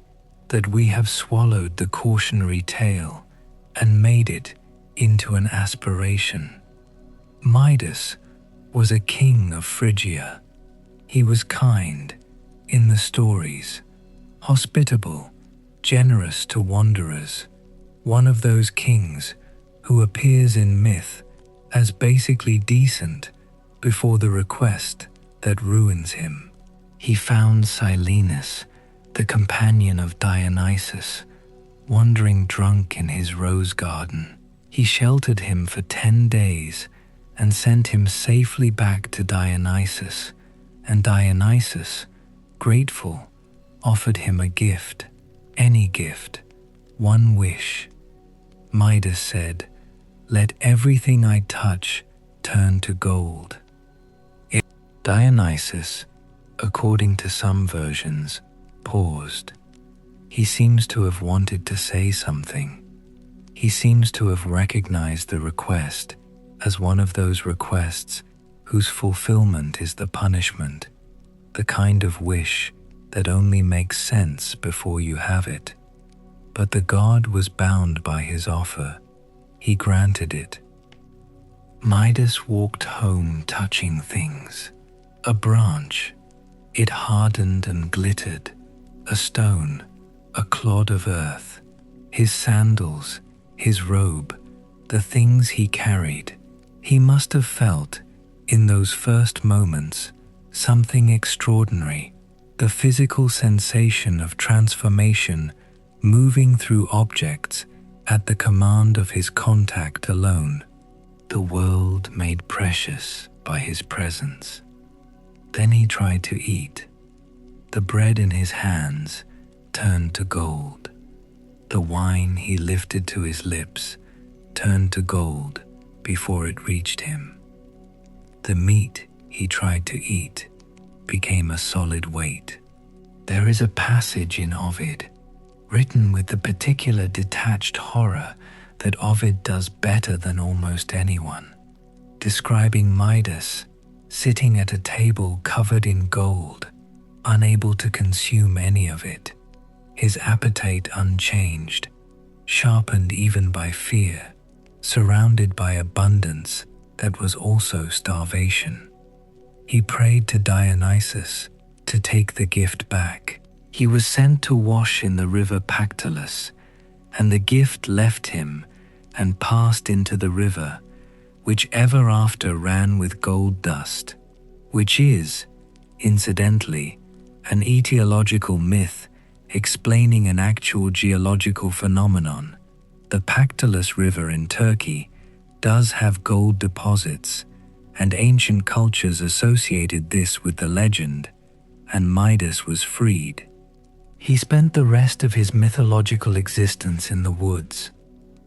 that we have swallowed the cautionary tale and made it into an aspiration. Midas was a king of Phrygia. He was kind in the stories, hospitable, generous to wanderers, one of those kings who appears in myth as basically decent before the request that ruins him. He found Silenus, the companion of Dionysus, wandering drunk in his rose garden. He sheltered him for 10 days and sent him safely back to Dionysus, and Dionysus, grateful, offered him a gift, any gift, one wish. Midas said, "Let everything I touch turn to gold." Dionysus, according to some versions, paused. He seems to have wanted to say something. He seems to have recognized the request as one of those requests whose fulfillment is the punishment, the kind of wish that only makes sense before you have it. But the god was bound by his offer. He granted it. Midas walked home touching things. A branch. It hardened and glittered. A stone. A clod of earth. His sandals. His robe. The things he carried. He must have felt, in those first moments, something extraordinary. The physical sensation of transformation moving through objects at the command of his contact alone. The world made precious by his presence. Then he tried to eat. The bread in his hands turned to gold. The wine he lifted to his lips turned to gold before it reached him. The meat he tried to eat became a solid weight. There is a passage in Ovid, written with the particular detached horror that Ovid does better than almost anyone, describing Midas sitting at a table covered in gold, unable to consume any of it, his appetite unchanged, sharpened even by fear, surrounded by abundance that was also starvation. He prayed to Dionysus to take the gift back. He was sent to wash in the river Pactolus, and the gift left him and passed into the river, which ever after ran with gold dust, which is, incidentally, an etiological myth explaining an actual geological phenomenon. The Pactolus River in Turkey does have gold deposits, and ancient cultures associated this with the legend, and Midas was freed. He spent the rest of his mythological existence in the woods,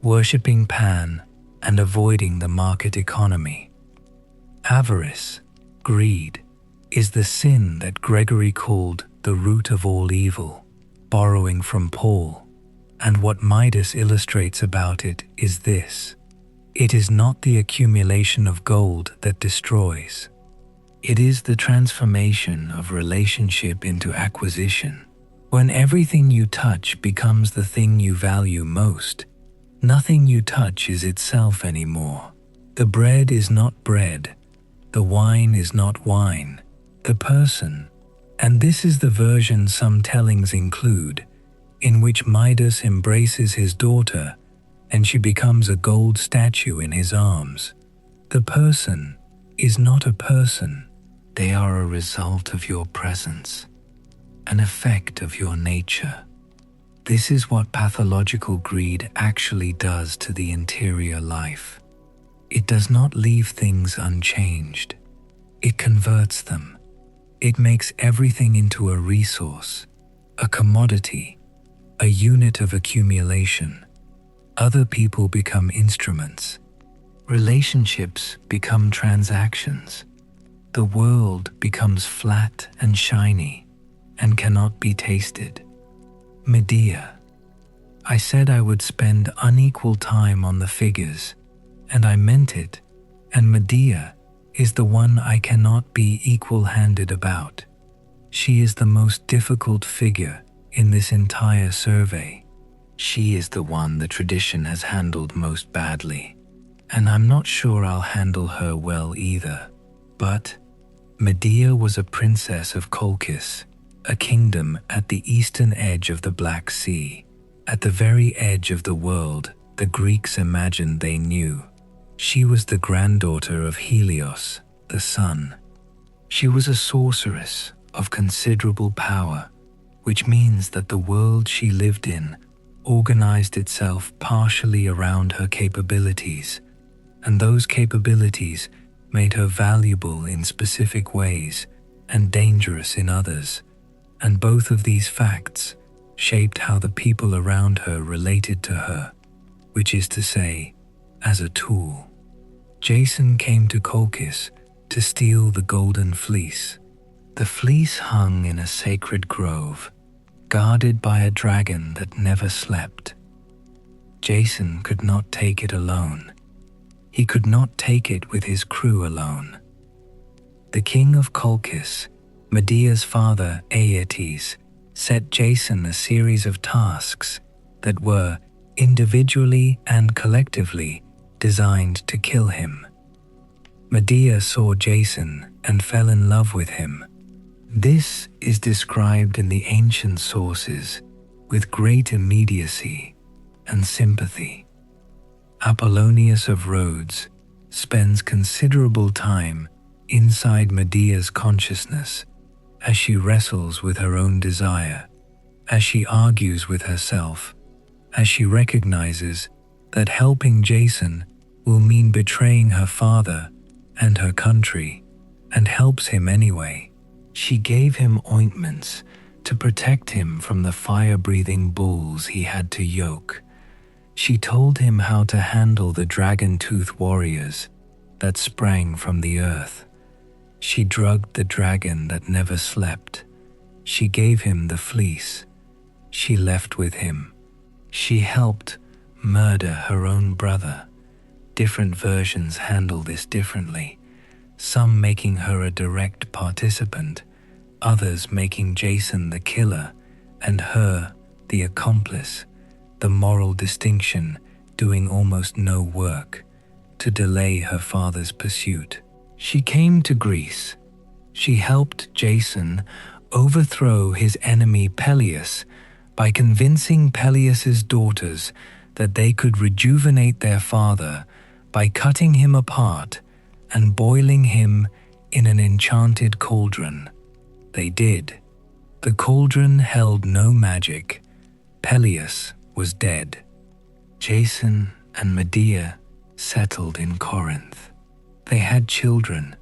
worshipping Pan and avoiding the market economy. Avarice, greed, is the sin that Gregory called the root of all evil, borrowing from Paul, and what Midas illustrates about it is this: it is not the accumulation of gold that destroys. It is the transformation of relationship into acquisition. When everything you touch becomes the thing you value most, nothing you touch is itself anymore. The bread is not bread, the wine is not wine, the person, and this is the version some tellings include, in which Midas embraces his daughter and she becomes a gold statue in his arms. The person is not a person, they are a result of your presence, an effect of your nature. This is what pathological greed actually does to the interior life. It does not leave things unchanged. It converts them. It makes everything into a resource, a commodity, a unit of accumulation. Other people become instruments. Relationships become transactions. The world becomes flat and shiny and cannot be tasted. Medea. I said I would spend unequal time on the figures, and I meant it, and Medea is the one I cannot be equal-handed about. She is the most difficult figure in this entire survey. She is the one the tradition has handled most badly, and I'm not sure I'll handle her well either. But Medea was a princess of Colchis, a kingdom at the eastern edge of the Black Sea, at the very edge of the world the Greeks imagined they knew. She was the granddaughter of Helios, the sun. She was a sorceress of considerable power, which means that the world she lived in organized itself partially around her capabilities, and those capabilities made her valuable in specific ways and dangerous in others, and both of these facts shaped how the people around her related to her, which is to say, as a tool. Jason came to Colchis to steal the golden fleece. The fleece hung in a sacred grove, guarded by a dragon that never slept. Jason could not take it alone. He could not take it with his crew alone. The king of Colchis, Medea's father Aeetes, set Jason a series of tasks that were, individually and collectively, designed to kill him. Medea saw Jason and fell in love with him. This is described in the ancient sources with great immediacy and sympathy. Apollonius of Rhodes spends considerable time inside Medea's consciousness as she wrestles with her own desire, as she argues with herself, as she recognizes that helping Jason will mean betraying her father and her country, and helps him anyway. She gave him ointments to protect him from the fire-breathing bulls he had to yoke. She told him how to handle the dragon-tooth warriors that sprang from the earth. She drugged the dragon that never slept. She gave him the fleece. She left with him. She helped murder her own brother. Different versions handle this differently, some making her a direct participant, others making Jason the killer and her the accomplice, the moral distinction doing almost no work to delay her father's pursuit. She came to Greece. She helped Jason overthrow his enemy Peleus by convincing Peleus's daughters that they could rejuvenate their father by cutting him apart and boiling him in an enchanted cauldron. They did. The cauldron held no magic. Peleus was dead. Jason and Medea settled in Corinth. They had children,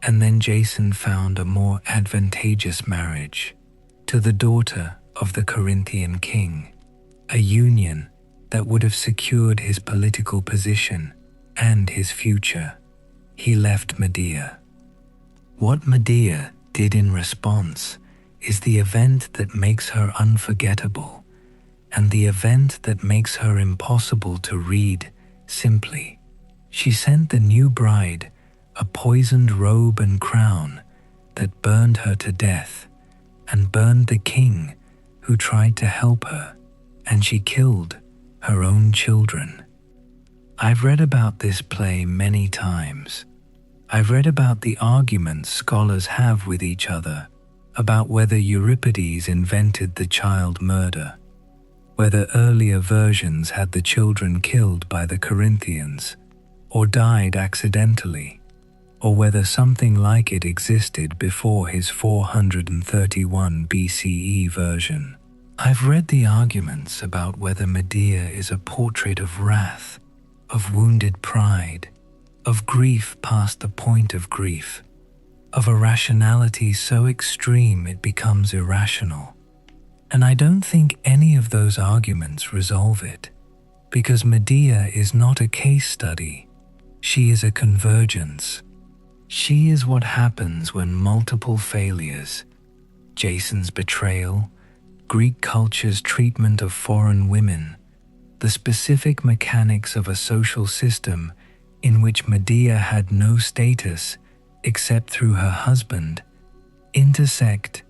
and then Jason found a more advantageous marriage to the daughter of the Corinthian king, a union that would have secured his political position and his future. He left Medea. What Medea did in response is the event that makes her unforgettable, and the event that makes her impossible to read simply. She sent the new bride a poisoned robe and crown that burned her to death, and burned the king who tried to help her, and she killed her own children. I've read about this play many times. I've read about the arguments scholars have with each other about whether Euripides invented the child murder, whether earlier versions had the children killed by the Corinthians or died accidentally, or whether something like it existed before his 431 BCE version. I've read the arguments about whether Medea is a portrait of wrath, of wounded pride, of grief past the point of grief, of a rationality so extreme it becomes irrational. And I don't think any of those arguments resolve it, because Medea is not a case study. She is a convergence. She is what happens when multiple failures, Jason's betrayal, Greek culture's treatment of foreign women, the specific mechanics of a social system in which Medea had no status except through her husband, intersect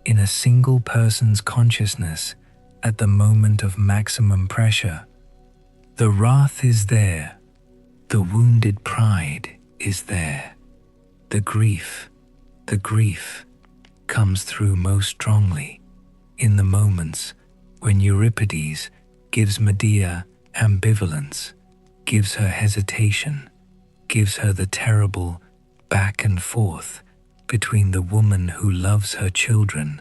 in a single person's consciousness at the moment of maximum pressure. The wrath is there. The wounded pride is there. The grief comes through most strongly in the moments when Euripides gives Medea ambivalence, gives her hesitation, gives her the terrible back and forth between the woman who loves her children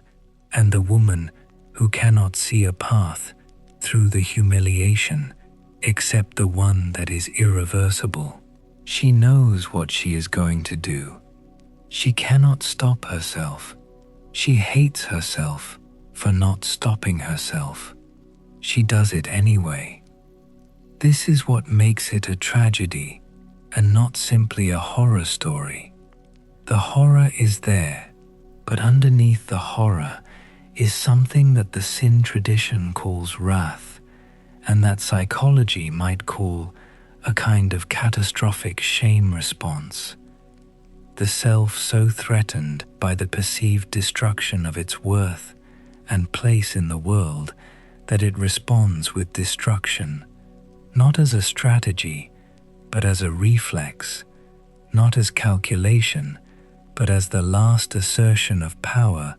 and the woman who cannot see a path through the humiliation except the one that is irreversible. She knows what she is going to do. She cannot stop herself. She hates herself for not stopping herself. She does it anyway. This is what makes it a tragedy and not simply a horror story. The horror is there, but underneath the horror is something that the sin tradition calls wrath, and that psychology might call a kind of catastrophic shame response. The self so threatened by the perceived destruction of its worth and place in the world that it responds with destruction, not as a strategy, but as a reflex, not as calculation, but as the last assertion of power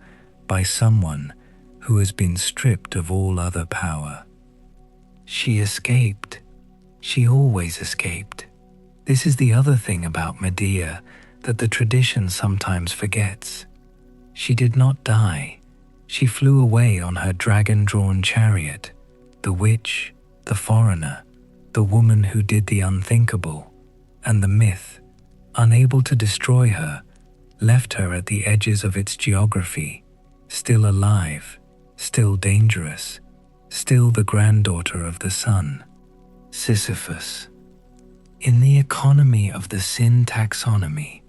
by someone who has been stripped of all other power. She escaped. She always escaped. This is the other thing about Medea that the tradition sometimes forgets. She did not die. She flew away on her dragon-drawn chariot. The witch, the foreigner, the woman who did the unthinkable, and the myth, unable to destroy her, left her at the edges of its geography, still alive, still dangerous, still the granddaughter of the sun. Sisyphus. In the economy of the sin taxonomy,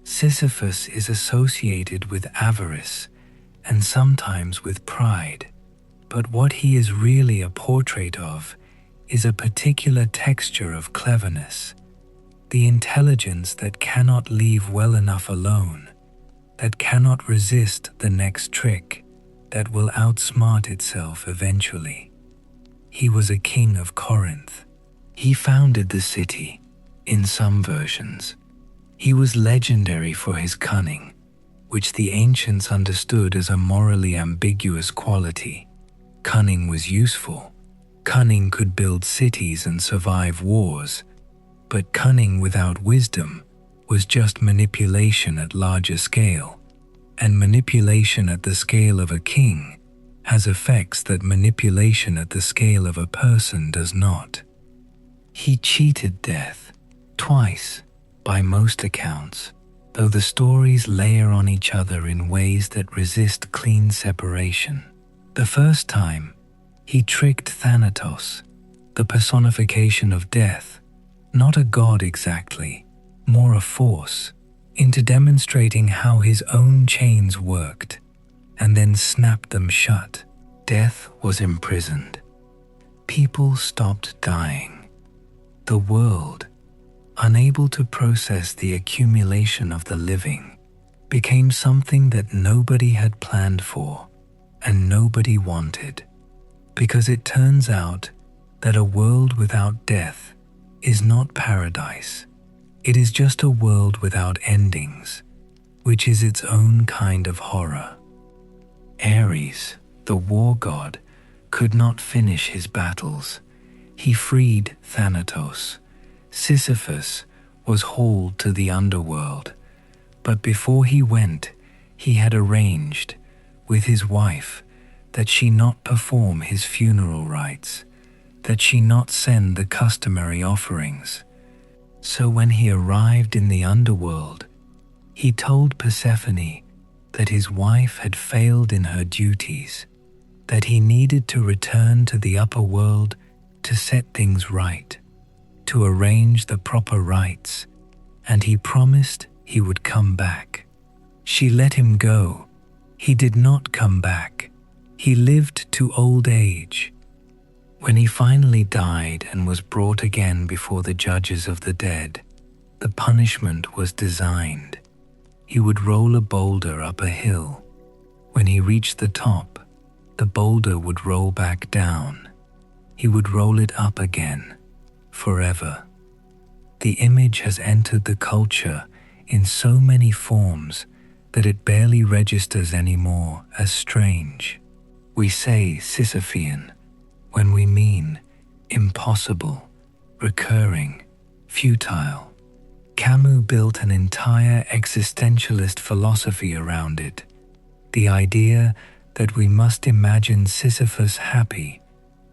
Sisyphus is associated with avarice and sometimes with pride, but what he is really a portrait of is a particular texture of cleverness, the intelligence that cannot leave well enough alone, that cannot resist the next trick, that will outsmart itself eventually. He was a king of Corinth. He founded the city, in some versions. He was legendary for his cunning. which the ancients understood as a morally ambiguous quality. Cunning was useful. Cunning could build cities and survive wars, but cunning without wisdom was just manipulation at larger scale, and manipulation at the scale of a king has effects that manipulation at the scale of a person does not. He cheated death twice, by most accounts, though the stories layer on each other in ways that resist clean separation. The first time, he tricked Thanatos, the personification of death, not a god exactly, more a force, into demonstrating how his own chains worked, and then snapped them shut. Death was imprisoned. People stopped dying. The world, unable to process the accumulation of the living, became something that nobody had planned for and nobody wanted, because it turns out that a world without death is not paradise. It is just a world without endings, which is its own kind of horror. Ares, the war god, could not finish his battles. He freed Thanatos. Sisyphus was hauled to the underworld, but before he went, he had arranged with his wife that she not perform his funeral rites, that she not send the customary offerings. So when he arrived in the underworld, he told Persephone that his wife had failed in her duties, that he needed to return to the upper world to set things right, to arrange the proper rites, and he promised he would come back. She let him go. He did not come back. He lived to old age. When he finally died and was brought again before the judges of the dead, the punishment was designed. He would roll a boulder up a hill. When he reached the top, the boulder would roll back down. He would roll it up again, forever. The image has entered the culture in so many forms that it barely registers anymore as strange. We say Sisyphean when we mean impossible, recurring, futile. Camus built an entire existentialist philosophy around it, the idea that we must imagine Sisyphus happy,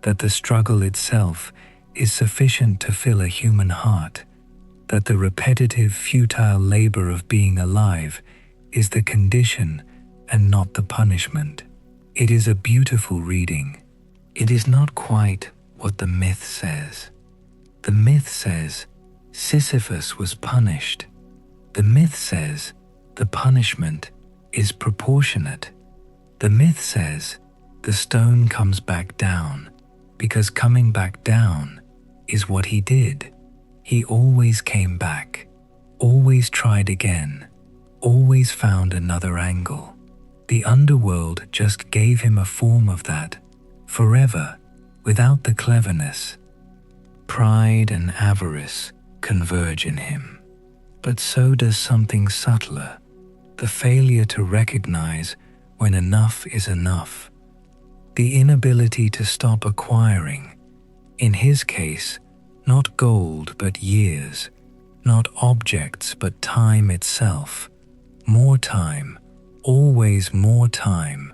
that the struggle itself is sufficient to fill a human heart, that the repetitive, futile labor of being alive is the condition and not the punishment. It is a beautiful reading. It is not quite what the myth says. The myth says Sisyphus was punished. The myth says the punishment is proportionate. The myth says the stone comes back down because coming back down is what he did. He always came back, always tried again, always found another angle. The underworld just gave him a form of that, forever, without the cleverness. Pride and avarice converge in him, but so does something subtler, the failure to recognize when enough is enough, the inability to stop acquiring, in his case, not gold but years, not objects but time itself, more time, always more time,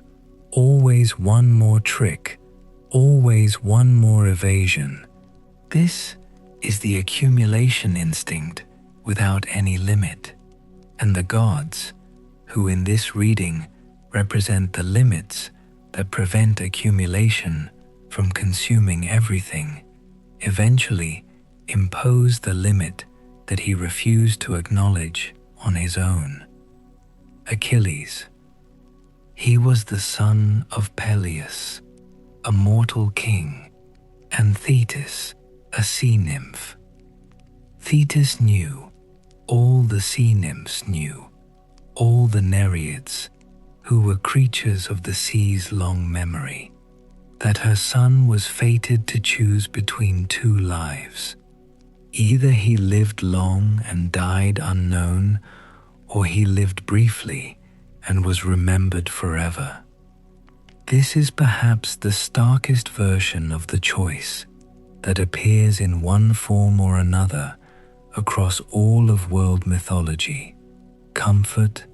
always one more trick, always one more evasion. This is the accumulation instinct without any limit, and the gods, who in this reading represent the limits that prevent accumulation from consuming everything, eventually impose the limit that he refused to acknowledge on his own. Achilles. He was the son of Peleus, a mortal king, and Thetis, a sea nymph. Thetis knew, all the sea nymphs knew, all the Nereids, who were creatures of the sea's long memory, that her son was fated to choose between two lives. Either he lived long and died unknown, or he lived briefly and was remembered forever. This is perhaps the starkest version of the choice that appears in one form or another across all of world mythology: comfort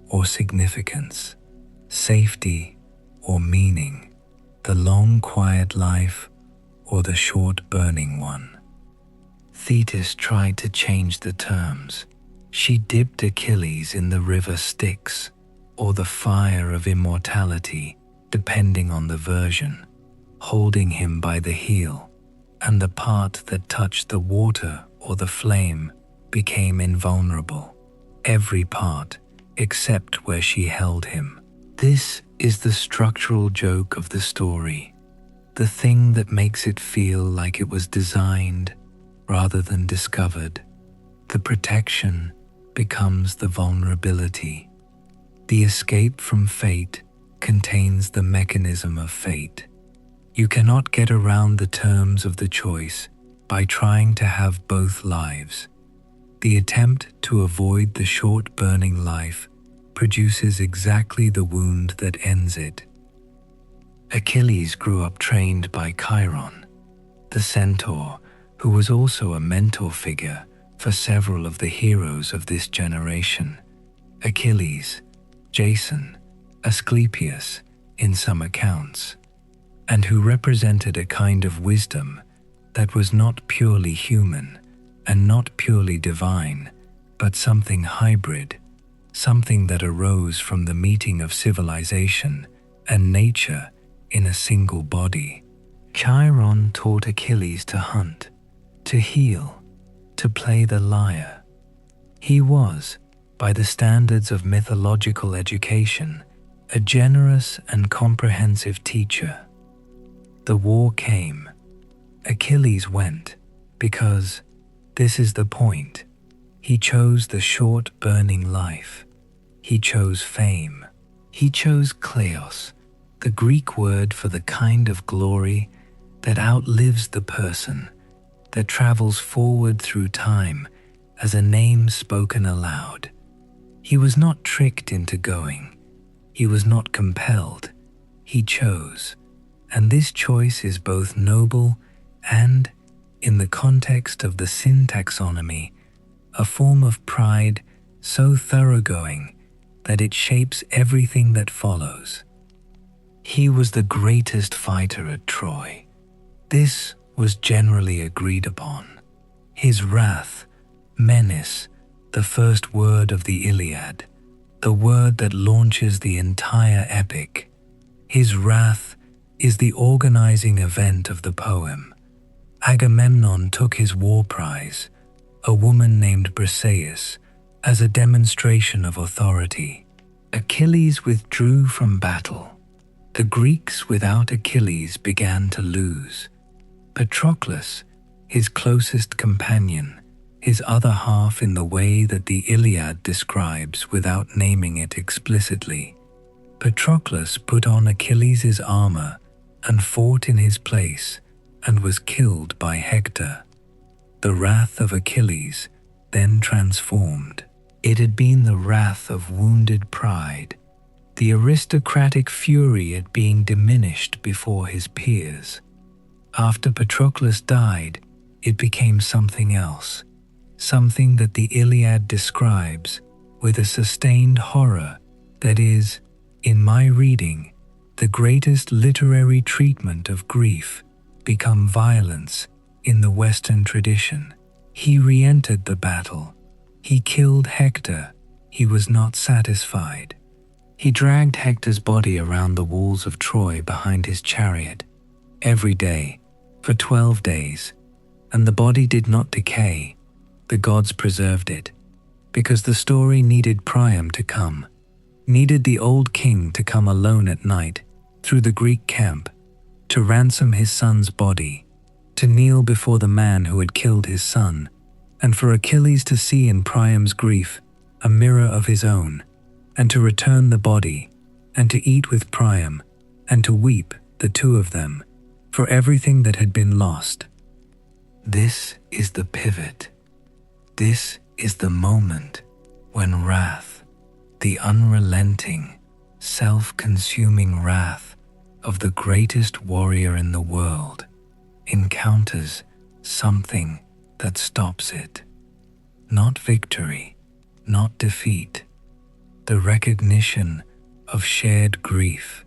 or significance, safety or meaning, the long quiet life or the short burning one. Thetis tried to change the terms. She dipped Achilles in the river Styx or the fire of immortality, depending on the version, holding him by the heel, and the part that touched the water or the flame became invulnerable. Every part except where she held him. This is the structural joke of the story, the thing that makes it feel like it was designed rather than discovered. The protection becomes the vulnerability. The escape from fate contains the mechanism of fate. You cannot get around the terms of the choice by trying to have both lives. The attempt to avoid the short burning life produces exactly the wound that ends it. Achilles grew up trained by Chiron, the centaur, who was also a mentor figure for several of the heroes of this generation: Achilles, Jason, Asclepius in some accounts, and who represented a kind of wisdom that was not purely human and not purely divine, but something hybrid, something that arose from the meeting of civilization and nature in a single body. Chiron taught Achilles to hunt, to heal, to play the lyre. He was, by the standards of mythological education, a generous and comprehensive teacher. The war came. Achilles went, because, this is the point, he chose the short burning life. He chose fame. He chose kleos, the Greek word for the kind of glory that outlives the person, that travels forward through time as a name spoken aloud. He was not tricked into going. He was not compelled. He chose. And this choice is both noble and, in the context of the sin taxonomy, a form of pride so thoroughgoing that it shapes everything that follows. He was the greatest fighter at Troy. This was generally agreed upon. His wrath, menace, the first word of the Iliad, the word that launches the entire epic. His wrath is the organizing event of the poem. Agamemnon took his war prize, a woman named Briseis, as a demonstration of authority. Achilles withdrew from battle. The Greeks without Achilles began to lose. Patroclus, his closest companion, his other half in the way that the Iliad describes without naming it explicitly. Patroclus put on Achilles' armor and fought in his place and was killed by Hector. The wrath of Achilles then transformed. It had been the wrath of wounded pride, the aristocratic fury at being diminished before his peers. After Patroclus died, it became something else, something that the Iliad describes with a sustained horror that is, in my reading, the greatest literary treatment of grief become violence in the Western tradition. He re-entered the battle. He killed Hector. He was not satisfied. He dragged Hector's body around the walls of Troy behind his chariot, every day, for 12 days, and the body did not decay. The gods preserved it, because the story needed Priam to come, needed the old king to come alone at night through the Greek camp, to ransom his son's body, to kneel before the man who had killed his son, and for Achilles to see in Priam's grief a mirror of his own, and to return the body, and to eat with Priam, and to weep, the two of them, for everything that had been lost. This is the pivot. This is the moment when wrath, the unrelenting, self-consuming wrath of the greatest warrior in the world, encounters something that stops it. Not victory, not defeat, the recognition of shared grief,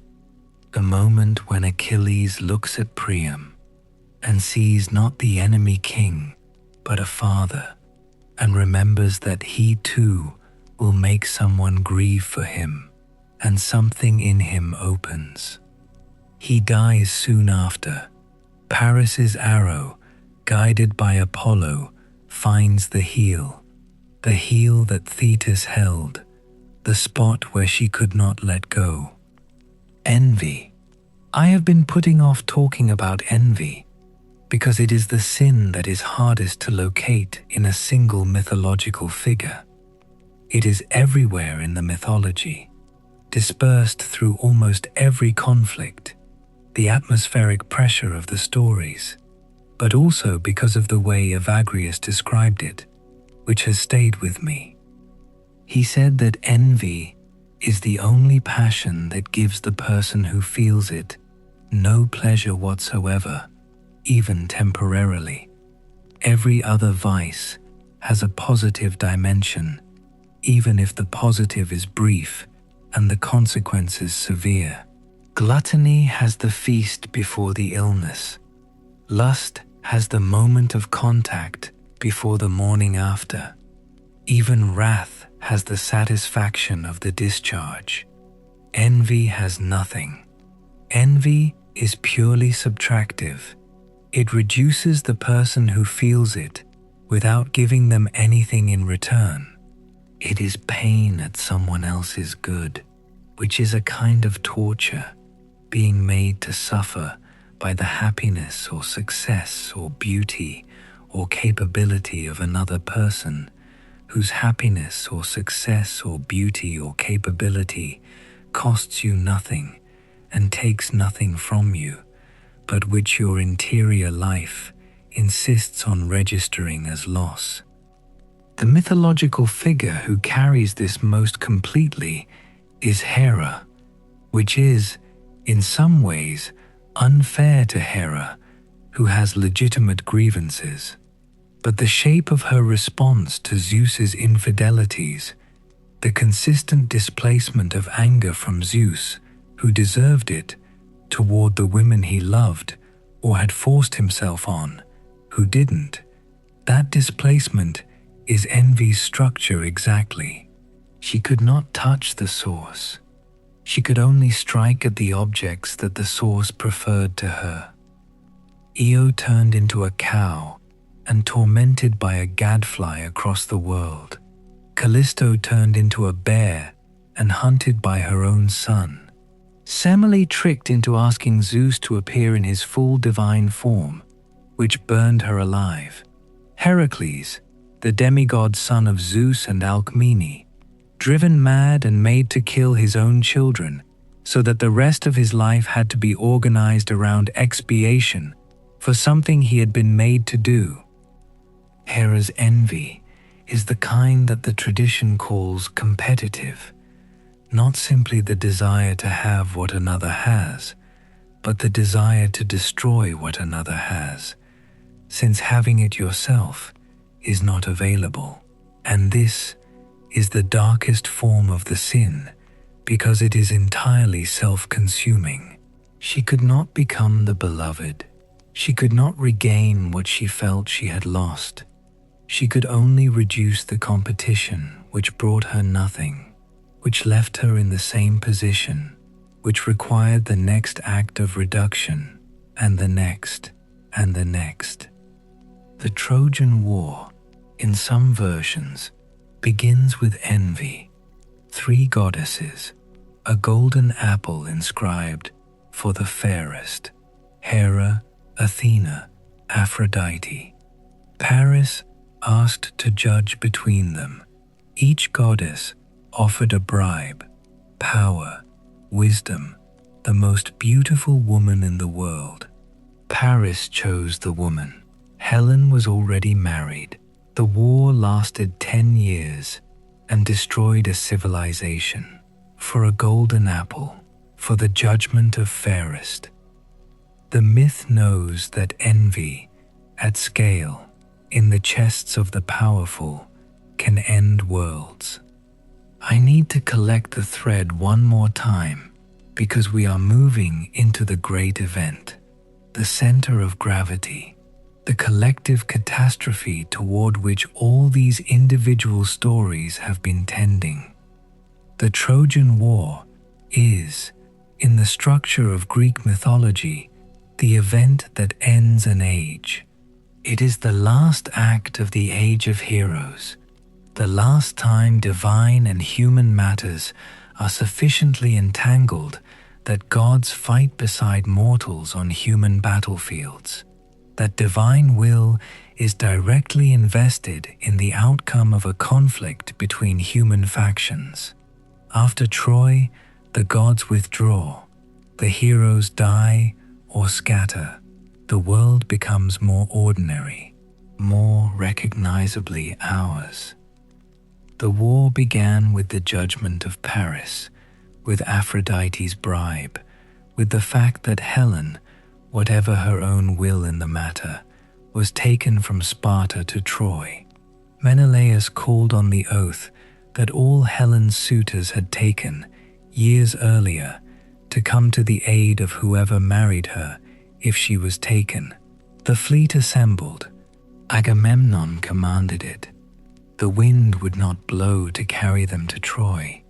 the moment when Achilles looks at Priam and sees not the enemy king, but a father, and remembers that he too will make someone grieve for him, and something in him opens. He dies soon after. Paris's arrow, guided by Apollo, finds the heel that Thetis held, the spot where she could not let go. Envy. I have been putting off talking about envy because it is the sin that is hardest to locate in a single mythological figure. It is everywhere in the mythology, dispersed through almost every conflict, the atmospheric pressure of the stories, but also because of the way Evagrius described it, which has stayed with me. He said that envy is the only passion that gives the person who feels it no pleasure whatsoever, even temporarily. Every other vice has a positive dimension, even if the positive is brief and the consequences severe. Gluttony has the feast before the illness. Lust has the moment of contact before the morning after. Even wrath has the satisfaction of the discharge. Envy has nothing. Envy is purely subtractive. It reduces the person who feels it without giving them anything in return. It is pain at someone else's good, which is a kind of torture, being made to suffer by the happiness or success or beauty or capability of another person, whose happiness or success or beauty or capability costs you nothing and takes nothing from you, but which your interior life insists on registering as loss. The mythological figure who carries this most completely is Hera, which is, in some ways, unfair to Hera, who has legitimate grievances. But the shape of her response to Zeus's infidelities, the consistent displacement of anger from Zeus, who deserved it, toward the women he loved or had forced himself on, who didn't, that displacement is envy's structure exactly. She could not touch the source. She could only strike at the objects that the source preferred to her. Io turned into a cow and tormented by a gadfly across the world. Callisto turned into a bear and hunted by her own son. Semele tricked into asking Zeus to appear in his full divine form, which burned her alive. Heracles, the demigod son of Zeus and Alcmene, driven mad and made to kill his own children, so that the rest of his life had to be organized around expiation for something he had been made to do. Hera's envy is the kind that the tradition calls competitive, not simply the desire to have what another has, but the desire to destroy what another has, since having it yourself is not available. And this is the darkest form of the sin, because it is entirely self-consuming. She could not become the beloved. She could not regain what she felt she had lost. She could only reduce the competition which brought her nothing, which left her in the same position, which required the next act of reduction, and the next, and the next. The Trojan War, in some versions, begins with envy. 3 goddesses, a golden apple inscribed, "For the fairest," Hera, Athena, Aphrodite. Paris asked to judge between them. Each goddess offered a bribe, power, wisdom, the most beautiful woman in the world. Paris chose the woman. Helen was already married. The war lasted 10 years, and destroyed a civilization. For a golden apple, for the judgment of fairest. The myth knows that envy, at scale, in the chests of the powerful, can end worlds. I need to collect the thread one more time, because we are moving into the great event, the center of gravity, the collective catastrophe toward which all these individual stories have been tending. The Trojan War is, in the structure of Greek mythology, the event that ends an age. It is the last act of the Age of Heroes, the last time divine and human matters are sufficiently entangled that gods fight beside mortals on human battlefields, that divine will is directly invested in the outcome of a conflict between human factions. After Troy, the gods withdraw, the heroes die or scatter, the world becomes more ordinary, more recognizably ours. The war began with the judgment of Paris, with Aphrodite's bribe, with the fact that Helen, whatever her own will in the matter, was taken from Sparta to Troy. Menelaus called on the oath that all Helen's suitors had taken years earlier to come to the aid of whoever married her if she was taken. The fleet assembled. Agamemnon commanded it. The wind would not blow to carry them to Troy,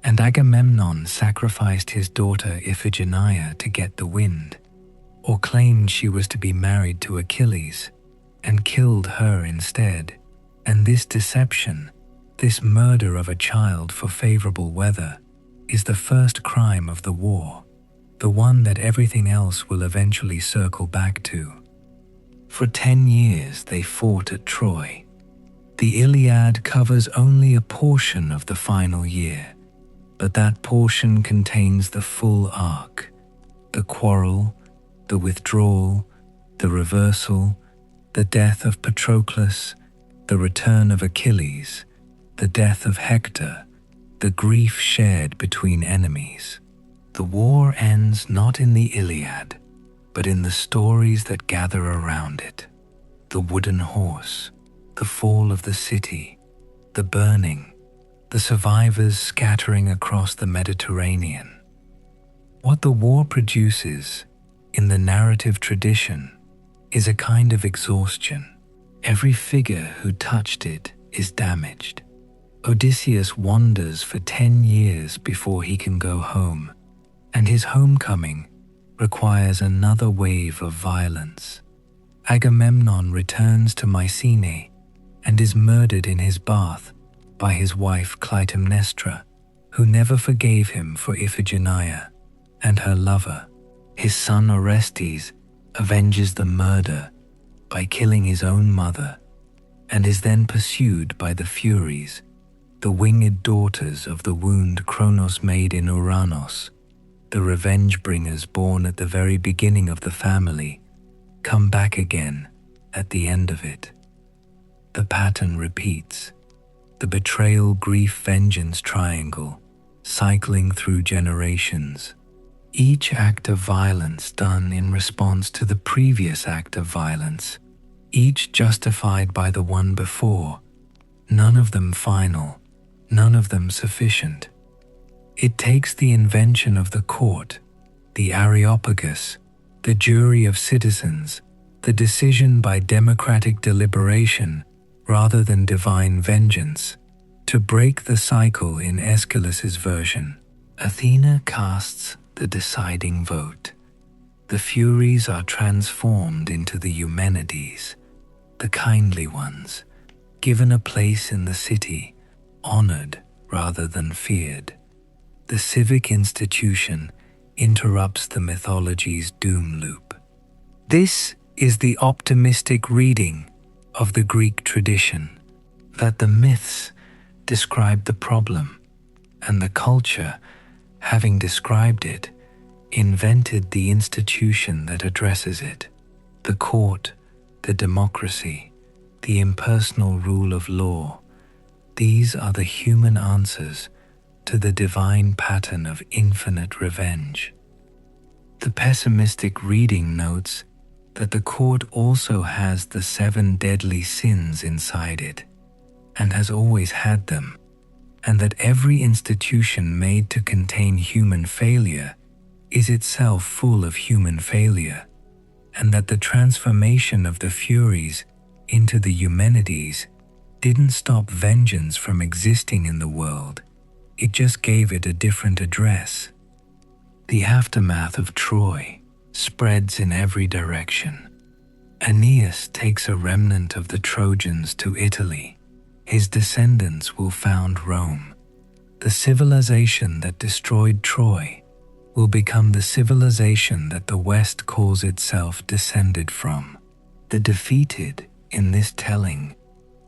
and Agamemnon sacrificed his daughter Iphigenia to get the wind, or claimed she was to be married to Achilles, and killed her instead. And this deception, this murder of a child for favorable weather, is the first crime of the war, the one that everything else will eventually circle back to. For 10 years they fought at Troy. The Iliad covers only a portion of the final year, but that portion contains the full arc, the quarrel, the withdrawal, the reversal, the death of Patroclus, the return of Achilles, the death of Hector, the grief shared between enemies. The war ends not in the Iliad, but in the stories that gather around it. The wooden horse, the fall of the city, the burning, the survivors scattering across the Mediterranean. What the war produces, in the narrative tradition, is a kind of exhaustion. Every figure who touched it is damaged. Odysseus wanders for 10 years before he can go home, and his homecoming requires another wave of violence. Agamemnon returns to Mycenae and is murdered in his bath by his wife Clytemnestra, who never forgave him for Iphigenia and her lover. His son Orestes avenges the murder by killing his own mother, and is then pursued by the Furies, the winged daughters of the wound Kronos made in Uranos. The revenge bringers born at the very beginning of the family come back again at the end of it. The pattern repeats, the betrayal, grief, vengeance triangle, cycling through generations. Each act of violence done in response to the previous act of violence, each justified by the one before, none of them final, none of them sufficient. It takes the invention of the court, the Areopagus, the jury of citizens, the decision by democratic deliberation rather than divine vengeance, to break the cycle. In Aeschylus's version, Athena casts the deciding vote. The Furies are transformed into the Eumenides, the kindly ones, given a place in the city, honored rather than feared. The civic institution interrupts the mythology's doom loop. This is the optimistic reading of the Greek tradition, that the myths describe the problem, and the culture, having described it, invented the institution that addresses it. The court, the democracy, the impersonal rule of law, These are the human answers to the divine pattern of infinite revenge. The pessimistic reading notes that the court also has the 7 deadly sins inside it, and has always had them, and that every institution made to contain human failure is itself full of human failure, and that the transformation of the Furies into the Eumenides didn't stop vengeance from existing in the world, it just gave it a different address. The aftermath of Troy spreads in every direction. Aeneas takes a remnant of the Trojans to Italy. His descendants will found Rome. The civilization that destroyed Troy will become the civilization that the West calls itself descended from. The defeated in this telling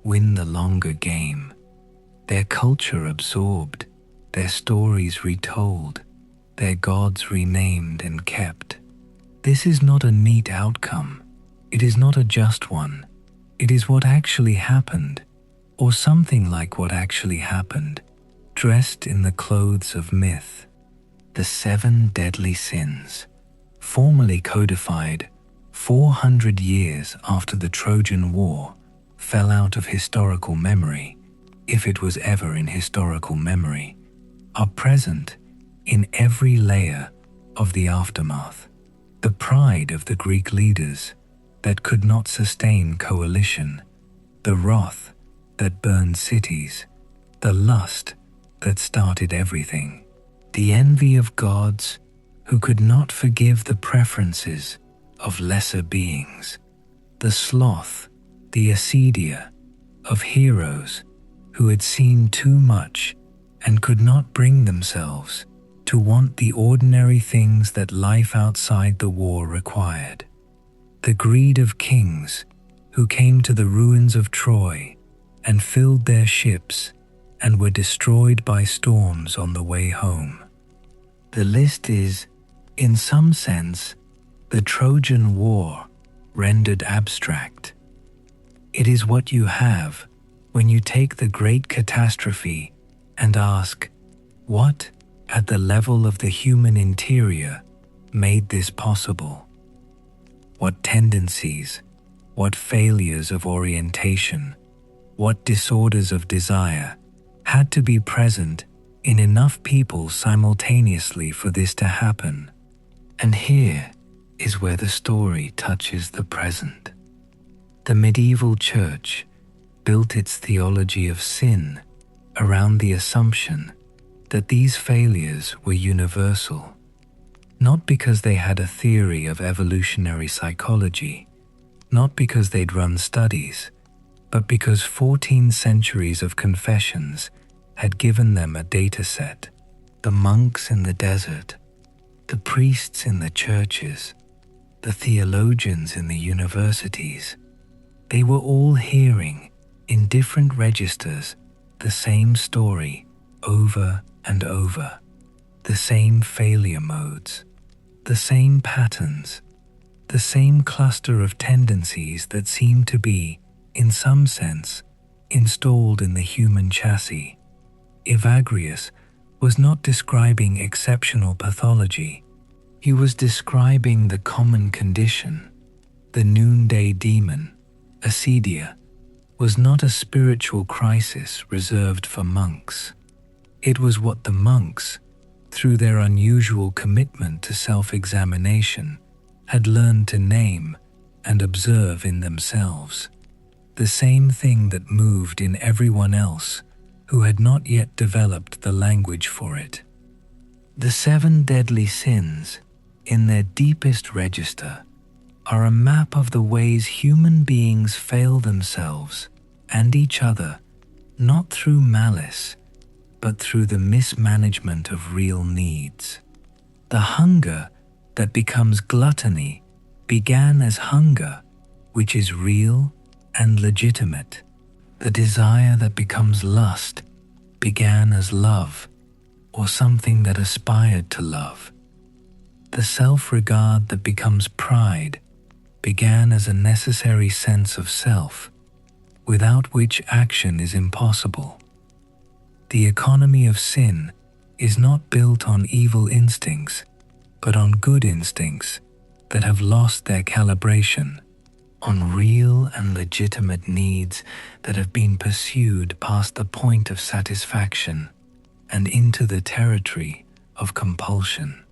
win the longer game. Their culture absorbed, their stories retold, their gods renamed and kept. This is not a neat outcome. It is not a just one. It is what actually happened, or something like what actually happened, dressed in the clothes of myth. The 7 deadly sins, formally codified 400 years after the Trojan War, fell out of historical memory, if it was ever in historical memory, are present in every layer of the aftermath. The pride of the Greek leaders that could not sustain coalition, the wrath that burned cities, the lust that started everything, the envy of gods who could not forgive the preferences of lesser beings, the sloth, the acedia of heroes who had seen too much and could not bring themselves to want the ordinary things that life outside the war required. The greed of kings who came to the ruins of Troy and filled their ships and were destroyed by storms on the way home. The list is, in some sense, the Trojan War rendered abstract. It is what you have when you take the great catastrophe and ask, what, at the level of the human interior, made this possible? What tendencies, what failures of orientation, what disorders of desire had to be present in enough people simultaneously for this to happen? And here is where the story touches the present. The medieval church built its theology of sin around the assumption that these failures were universal, not because they had a theory of evolutionary psychology, not because they'd run studies, but because 14 centuries of confessions had given them a data set. The monks in the desert, the priests in the churches, the theologians in the universities, they were all hearing, in different registers, the same story over and over, the same failure modes, the same patterns, the same cluster of tendencies that seem to be, in some sense, installed in the human chassis. Evagrius was not describing exceptional pathology. He was describing the common condition. The Noonday Demon, acedia, was not a spiritual crisis reserved for monks. It was what the monks, through their unusual commitment to self-examination, had learned to name and observe in themselves, the same thing that moved in everyone else who had not yet developed the language for it. The 7 deadly sins, in their deepest register, are a map of the ways human beings fail themselves and each other, not through malice, but through the mismanagement of real needs. The hunger that becomes gluttony began as hunger, which is real and legitimate. The desire that becomes lust began as love, or something that aspired to love. The self-regard that becomes pride began as a necessary sense of self, without which action is impossible. The economy of sin is not built on evil instincts, but on good instincts that have lost their calibration, on real and legitimate needs that have been pursued past the point of satisfaction and into the territory of compulsion.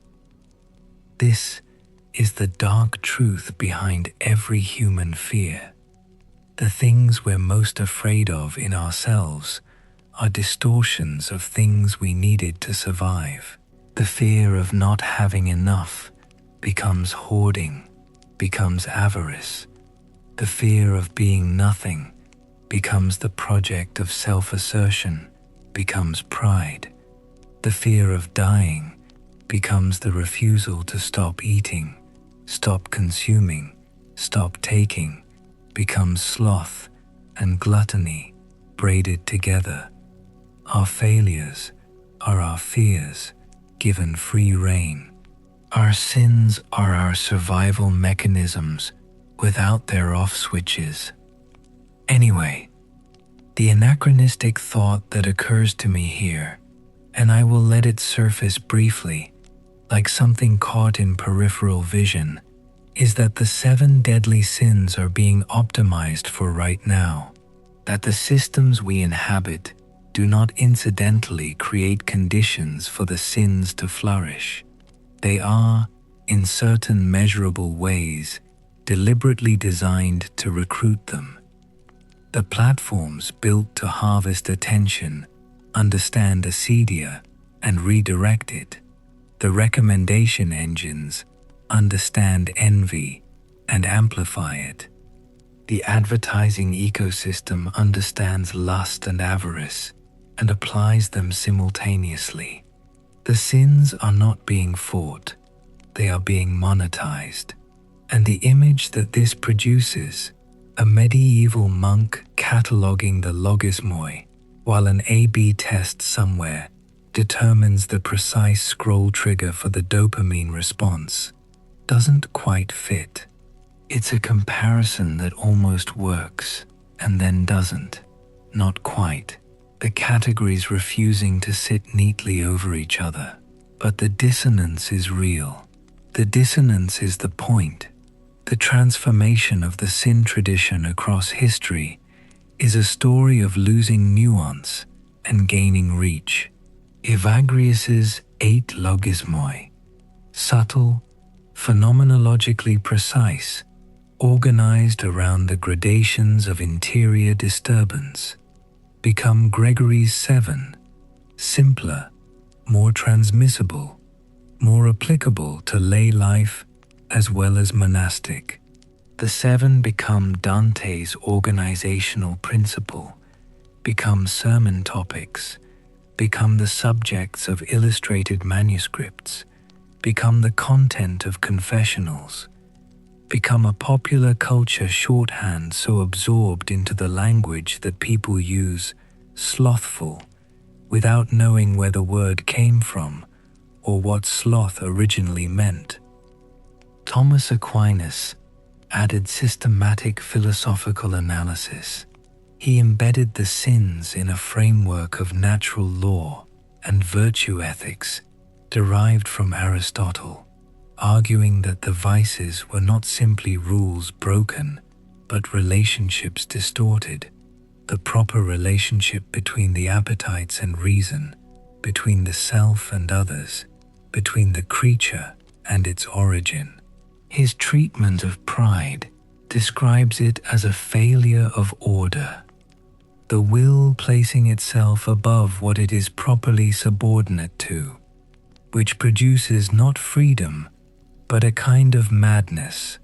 This is the dark truth behind every human fear. The things we're most afraid of in ourselves are distortions of things we needed to survive. The fear of not having enough becomes hoarding, becomes avarice. The fear of being nothing becomes the project of self-assertion, becomes pride. The fear of dying becomes the refusal to stop eating, stop consuming, stop taking, becomes sloth and gluttony braided together. Our failures are our fears given free rein. Our sins are our survival mechanisms without their off switches. Anyway, the anachronistic thought that occurs to me here, and I will let it surface briefly, like something caught in peripheral vision, is that the 7 deadly sins are being optimized for right now, that the systems we inhabit do not incidentally create conditions for the sins to flourish. They are, in certain measurable ways, deliberately designed to recruit them. The platforms built to harvest attention understand acedia and redirect it. The recommendation engines understand envy and amplify it. The advertising ecosystem understands lust and avarice and applies them simultaneously. The sins are not being fought, they are being monetized. And the image that this produces, a medieval monk cataloging the logismoi, while an A/B test somewhere determines the precise scroll trigger for the dopamine response, doesn't quite fit. It's a comparison that almost works and then doesn't. Not quite. The categories refusing to sit neatly over each other. But the dissonance is real. The dissonance is the point. The transformation of the sin tradition across history is a story of losing nuance and gaining reach. Evagrius's 8 logismoi, subtle, phenomenologically precise, organized around the gradations of interior disturbance, become Gregory's 7, simpler, more transmissible, more applicable to lay life as well as monastic. The 7 become Dante's organizational principle, become sermon topics, become the subjects of illustrated manuscripts, become the content of confessionals, become a popular culture shorthand so absorbed into the language that people use slothful without knowing where the word came from or what sloth originally meant. Thomas Aquinas added systematic philosophical analysis. He embedded the sins in a framework of natural law and virtue ethics derived from Aristotle, arguing that the vices were not simply rules broken, but relationships distorted, the proper relationship between the appetites and reason, between the self and others, between the creature and its origin. His treatment of pride describes it as a failure of order, the will placing itself above what it is properly subordinate to, which produces not freedom, but a kind of madness,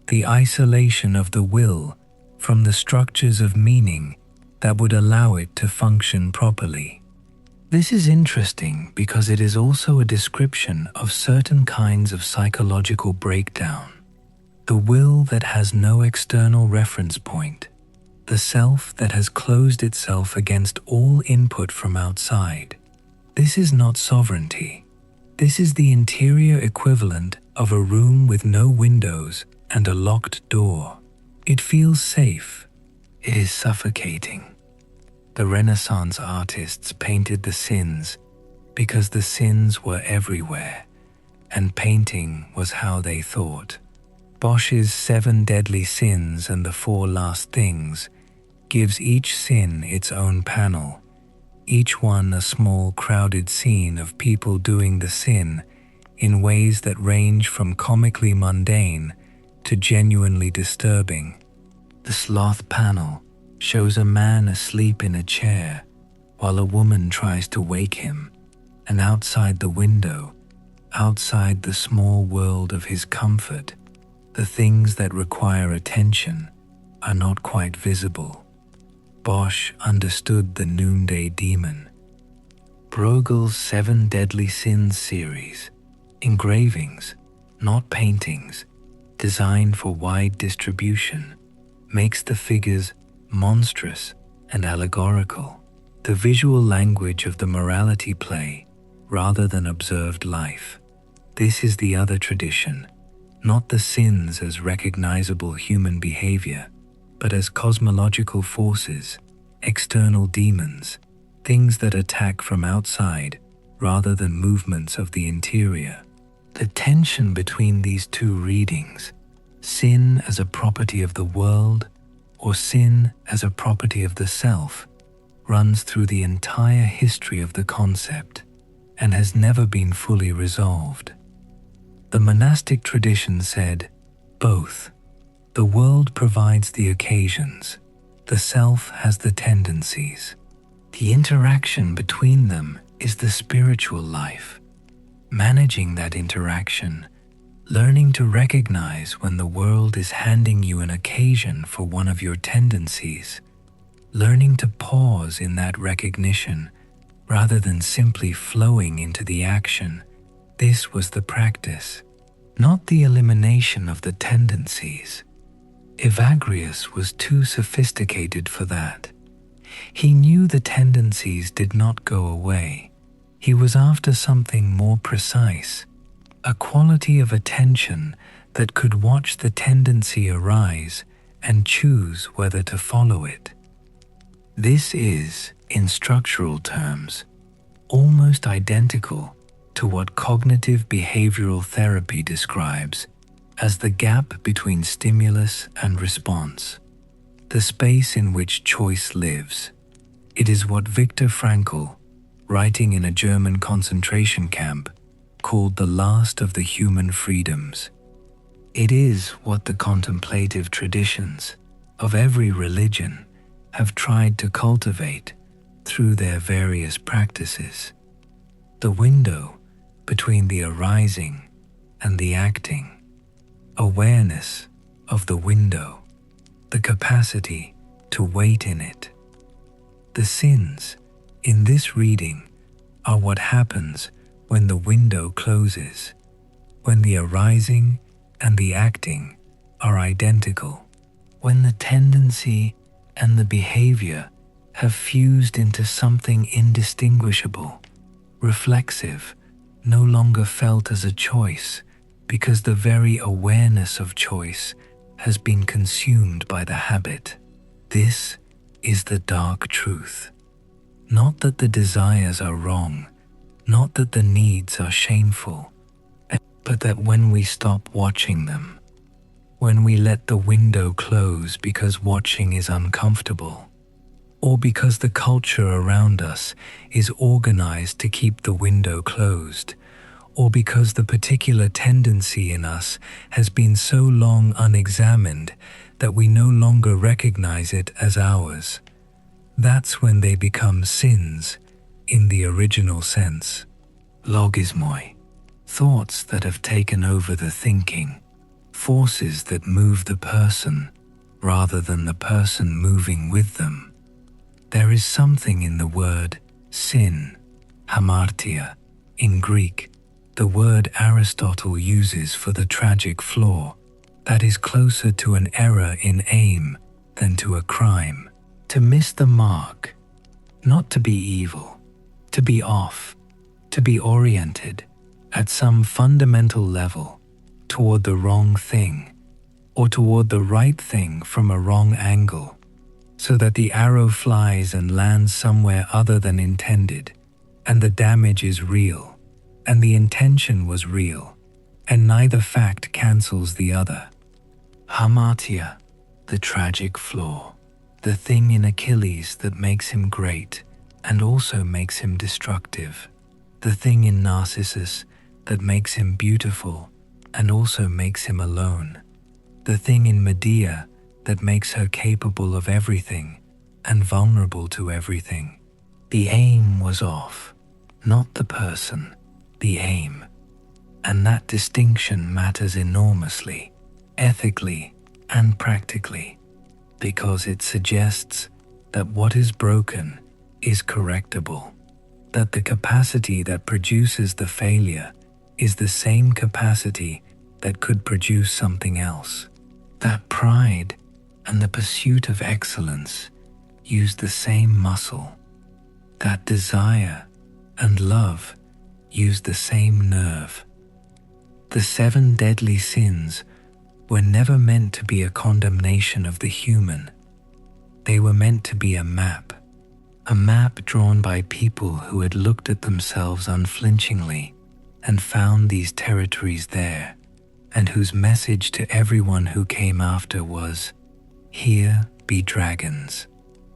the isolation of the will from the structures of meaning that would allow it to function properly. This is interesting because it is also a description of certain kinds of psychological breakdown. The will that has no external reference point, the self that has closed itself against all input from outside. This is not sovereignty. This is the interior equivalent of a room with no windows and a locked door. It feels safe. It is suffocating. The Renaissance artists painted the sins because the sins were everywhere, and painting was how they thought. Bosch's 7 Deadly Sins and the 4 Last Things gives each sin its own panel, each one a small crowded scene of people doing the sin in ways that range from comically mundane to genuinely disturbing. The Sloth panel shows a man asleep in a chair while a woman tries to wake him, and outside the window, outside the small world of his comfort, the things that require attention are not quite visible. Bosch understood the Noonday Demon. Bruegel's 7 Deadly Sins series, engravings, not paintings, designed for wide distribution, makes the figures monstrous and allegorical, the visual language of the morality play rather than observed life. This is the other tradition, not the sins as recognizable human behavior, but as cosmological forces, external demons, things that attack from outside rather than movements of the interior. The tension between these two readings, sin as a property of the world or sin as a property of the self, runs through the entire history of the concept and has never been fully resolved. The monastic tradition said, both. The world provides the occasions, the self has the tendencies. The interaction between them is the spiritual life. Managing that interaction, learning to recognize when the world is handing you an occasion for one of your tendencies, learning to pause in that recognition rather than simply flowing into the action. This was the practice, not the elimination of the tendencies. Evagrius was too sophisticated for that. He knew the tendencies did not go away. He was after something more precise, a quality of attention that could watch the tendency arise and choose whether to follow it. This is, in structural terms, almost identical to what cognitive behavioral therapy describes as the gap between stimulus and response, the space in which choice lives. It is what Viktor Frankl, writing in a German concentration camp, called the last of the human freedoms. It is what the contemplative traditions of every religion have tried to cultivate through their various practices. The window between the arising and the acting, awareness of the window, the capacity to wait in it. The sins in this reading are what happens when the window closes, when the arising and the acting are identical, when the tendency and the behavior have fused into something indistinguishable, reflexive, no longer felt as a choice because the very awareness of choice has been consumed by the habit. This is the dark truth. Not that the desires are wrong, not that the needs are shameful, but that when we stop watching them, when we let the window close because watching is uncomfortable, or because the culture around us is organized to keep the window closed, or because the particular tendency in us has been so long unexamined that we no longer recognize it as ours, that's when they become sins in the original sense. Logismoi, thoughts that have taken over the thinking, forces that move the person rather than the person moving with them. There is something in the word sin, hamartia, in Greek, the word Aristotle uses for the tragic flaw, that is closer to an error in aim than to a crime. To miss the mark, not to be evil, to be off, to be oriented at some fundamental level toward the wrong thing or toward the right thing from a wrong angle. so that the arrow flies and lands somewhere other than intended, and the damage is real, and the intention was real, and neither fact cancels the other. Hamartia, the tragic flaw, the thing in Achilles that makes him great and also makes him destructive, the thing in Narcissus that makes him beautiful and also makes him alone, the thing in Medea that makes her capable of everything and vulnerable to everything. The aim was off, not the person, the aim. And that distinction matters enormously, ethically and practically, because it suggests that what is broken is correctable, that the capacity that produces the failure is the same capacity that could produce something else, that pride and the pursuit of excellence use the same muscle, that desire and love use the same nerve. The 7 deadly sins were never meant to be a condemnation of the human. They were meant to be a map drawn by people who had looked at themselves unflinchingly and found these territories there, and whose message to everyone who came after was, "Here be dragons.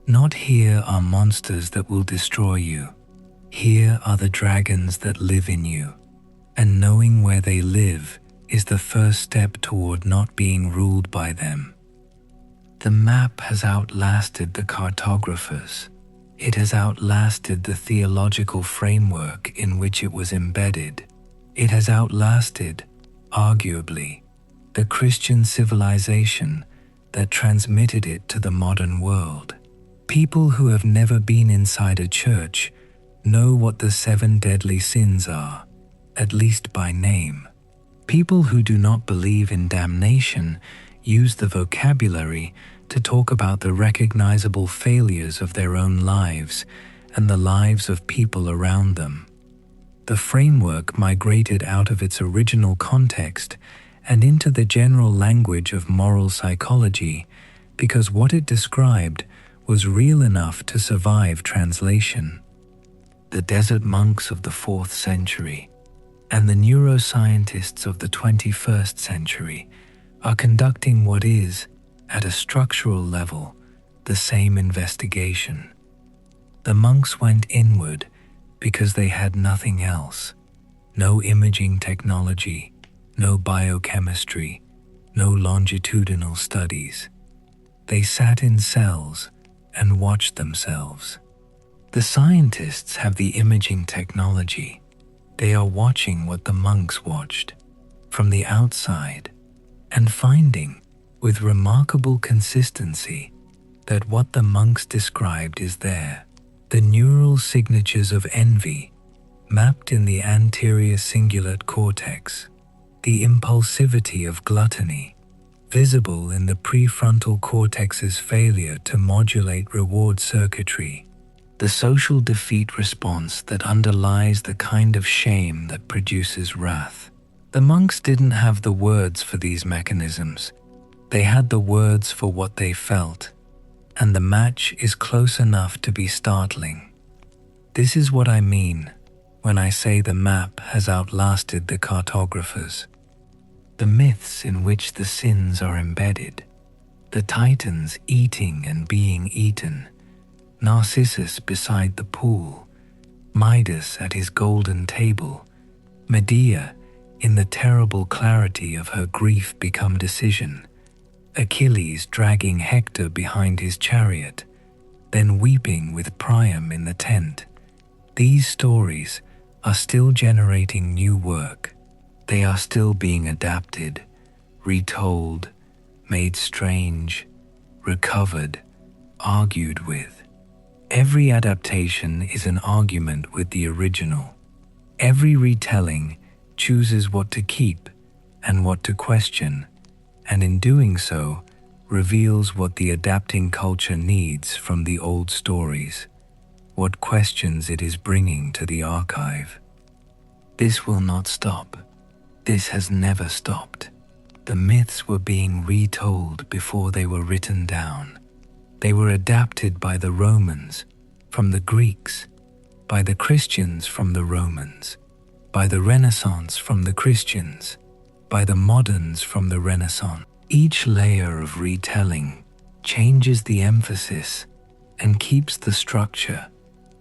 Not here are monsters that will destroy you. Here are the dragons that live in you." And knowing where they live is the first step toward not being ruled by them. The map has outlasted the cartographers. It has outlasted the theological framework in which it was embedded. It has outlasted, arguably, the Christian civilization that transmitted it to the modern world. People who have never been inside a church know what the 7 deadly sins are, at least by name. People who do not believe in damnation use the vocabulary to talk about the recognizable failures of their own lives and the lives of people around them. The framework migrated out of its original context and into the general language of moral psychology because what it described was real enough to survive translation. The desert monks of the 4th century and the neuroscientists of the 21st century are conducting what is, at a structural level, the same investigation. The monks went inward because they had nothing else. No imaging technology, no biochemistry, no longitudinal studies. They sat in cells and watched themselves. The scientists have the imaging technology. They are watching what the monks watched from the outside and finding, with remarkable consistency, that what the monks described is there. The neural signatures of envy, mapped in the anterior cingulate cortex, the impulsivity of gluttony, visible in the prefrontal cortex's failure to modulate reward circuitry, the social defeat response that underlies the kind of shame that produces wrath. The monks didn't have the words for these mechanisms. They had the words for what they felt, and the match is close enough to be startling. This is what I mean when I say the map has outlasted the cartographers. The myths in which the sins are embedded, the titans eating and being eaten, Narcissus beside the pool, Midas at his golden table, Medea in the terrible clarity of her grief become decision, Achilles dragging Hector behind his chariot, then weeping with Priam in the tent. These stories are still generating new work. They are still being adapted, retold, made strange, recovered, argued with. Every adaptation is an argument with the original. Every retelling chooses what to keep and what to question, and in doing so, reveals what the adapting culture needs from the old stories, what questions it is bringing to the archive. This will not stop. This has never stopped. The myths were being retold before they were written down. They were adapted by the Romans from the Greeks, by the Christians from the Romans, by the Renaissance from the Christians, by the moderns from the Renaissance. Each layer of retelling changes the emphasis and keeps the structure,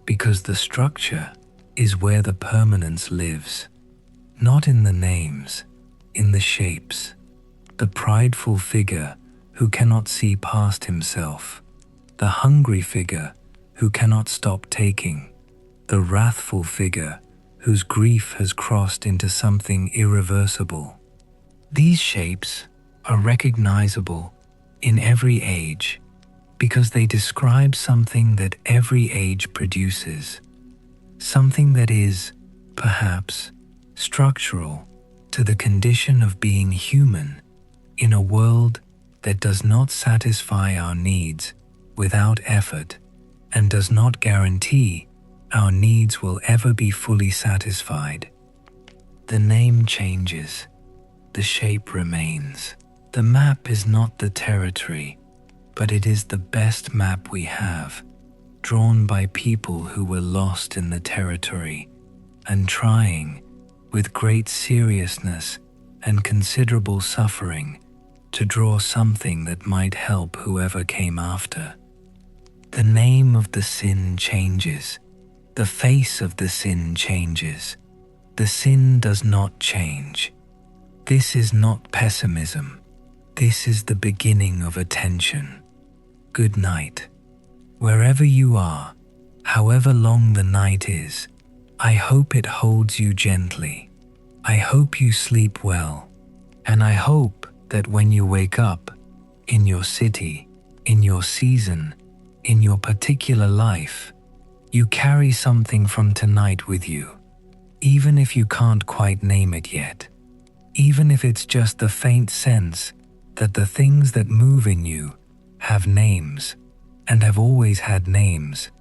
because the structure is where the permanence lives, not in the names, in the shapes. The prideful figure who cannot see past himself, the hungry figure who cannot stop taking, the wrathful figure whose grief has crossed into something irreversible. These shapes are recognizable in every age because they describe something that every age produces, something that is, perhaps, structural to the condition of being human in a world that does not satisfy our needs without effort and does not guarantee our needs will ever be fully satisfied. The name changes, the shape remains. The map is not the territory, but it is the best map we have, drawn by people who were lost in the territory and trying, with great seriousness and considerable suffering, to draw something that might help whoever came after. The name of the sin changes. The face of the sin changes. The sin does not change. This is not pessimism. This is the beginning of attention. Good night. Wherever you are, however long the night is, I hope it holds you gently. I hope you sleep well. And I hope that when you wake up, in your city, in your season, in your particular life, you carry something from tonight with you, even if you can't quite name it yet, even if it's just the faint sense that the things that move in you have names and have always had names,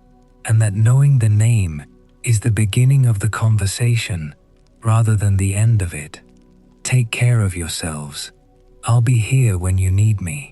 and that knowing the name is the beginning of the conversation rather than the end of it. Take care of yourselves. I'll be here when you need me.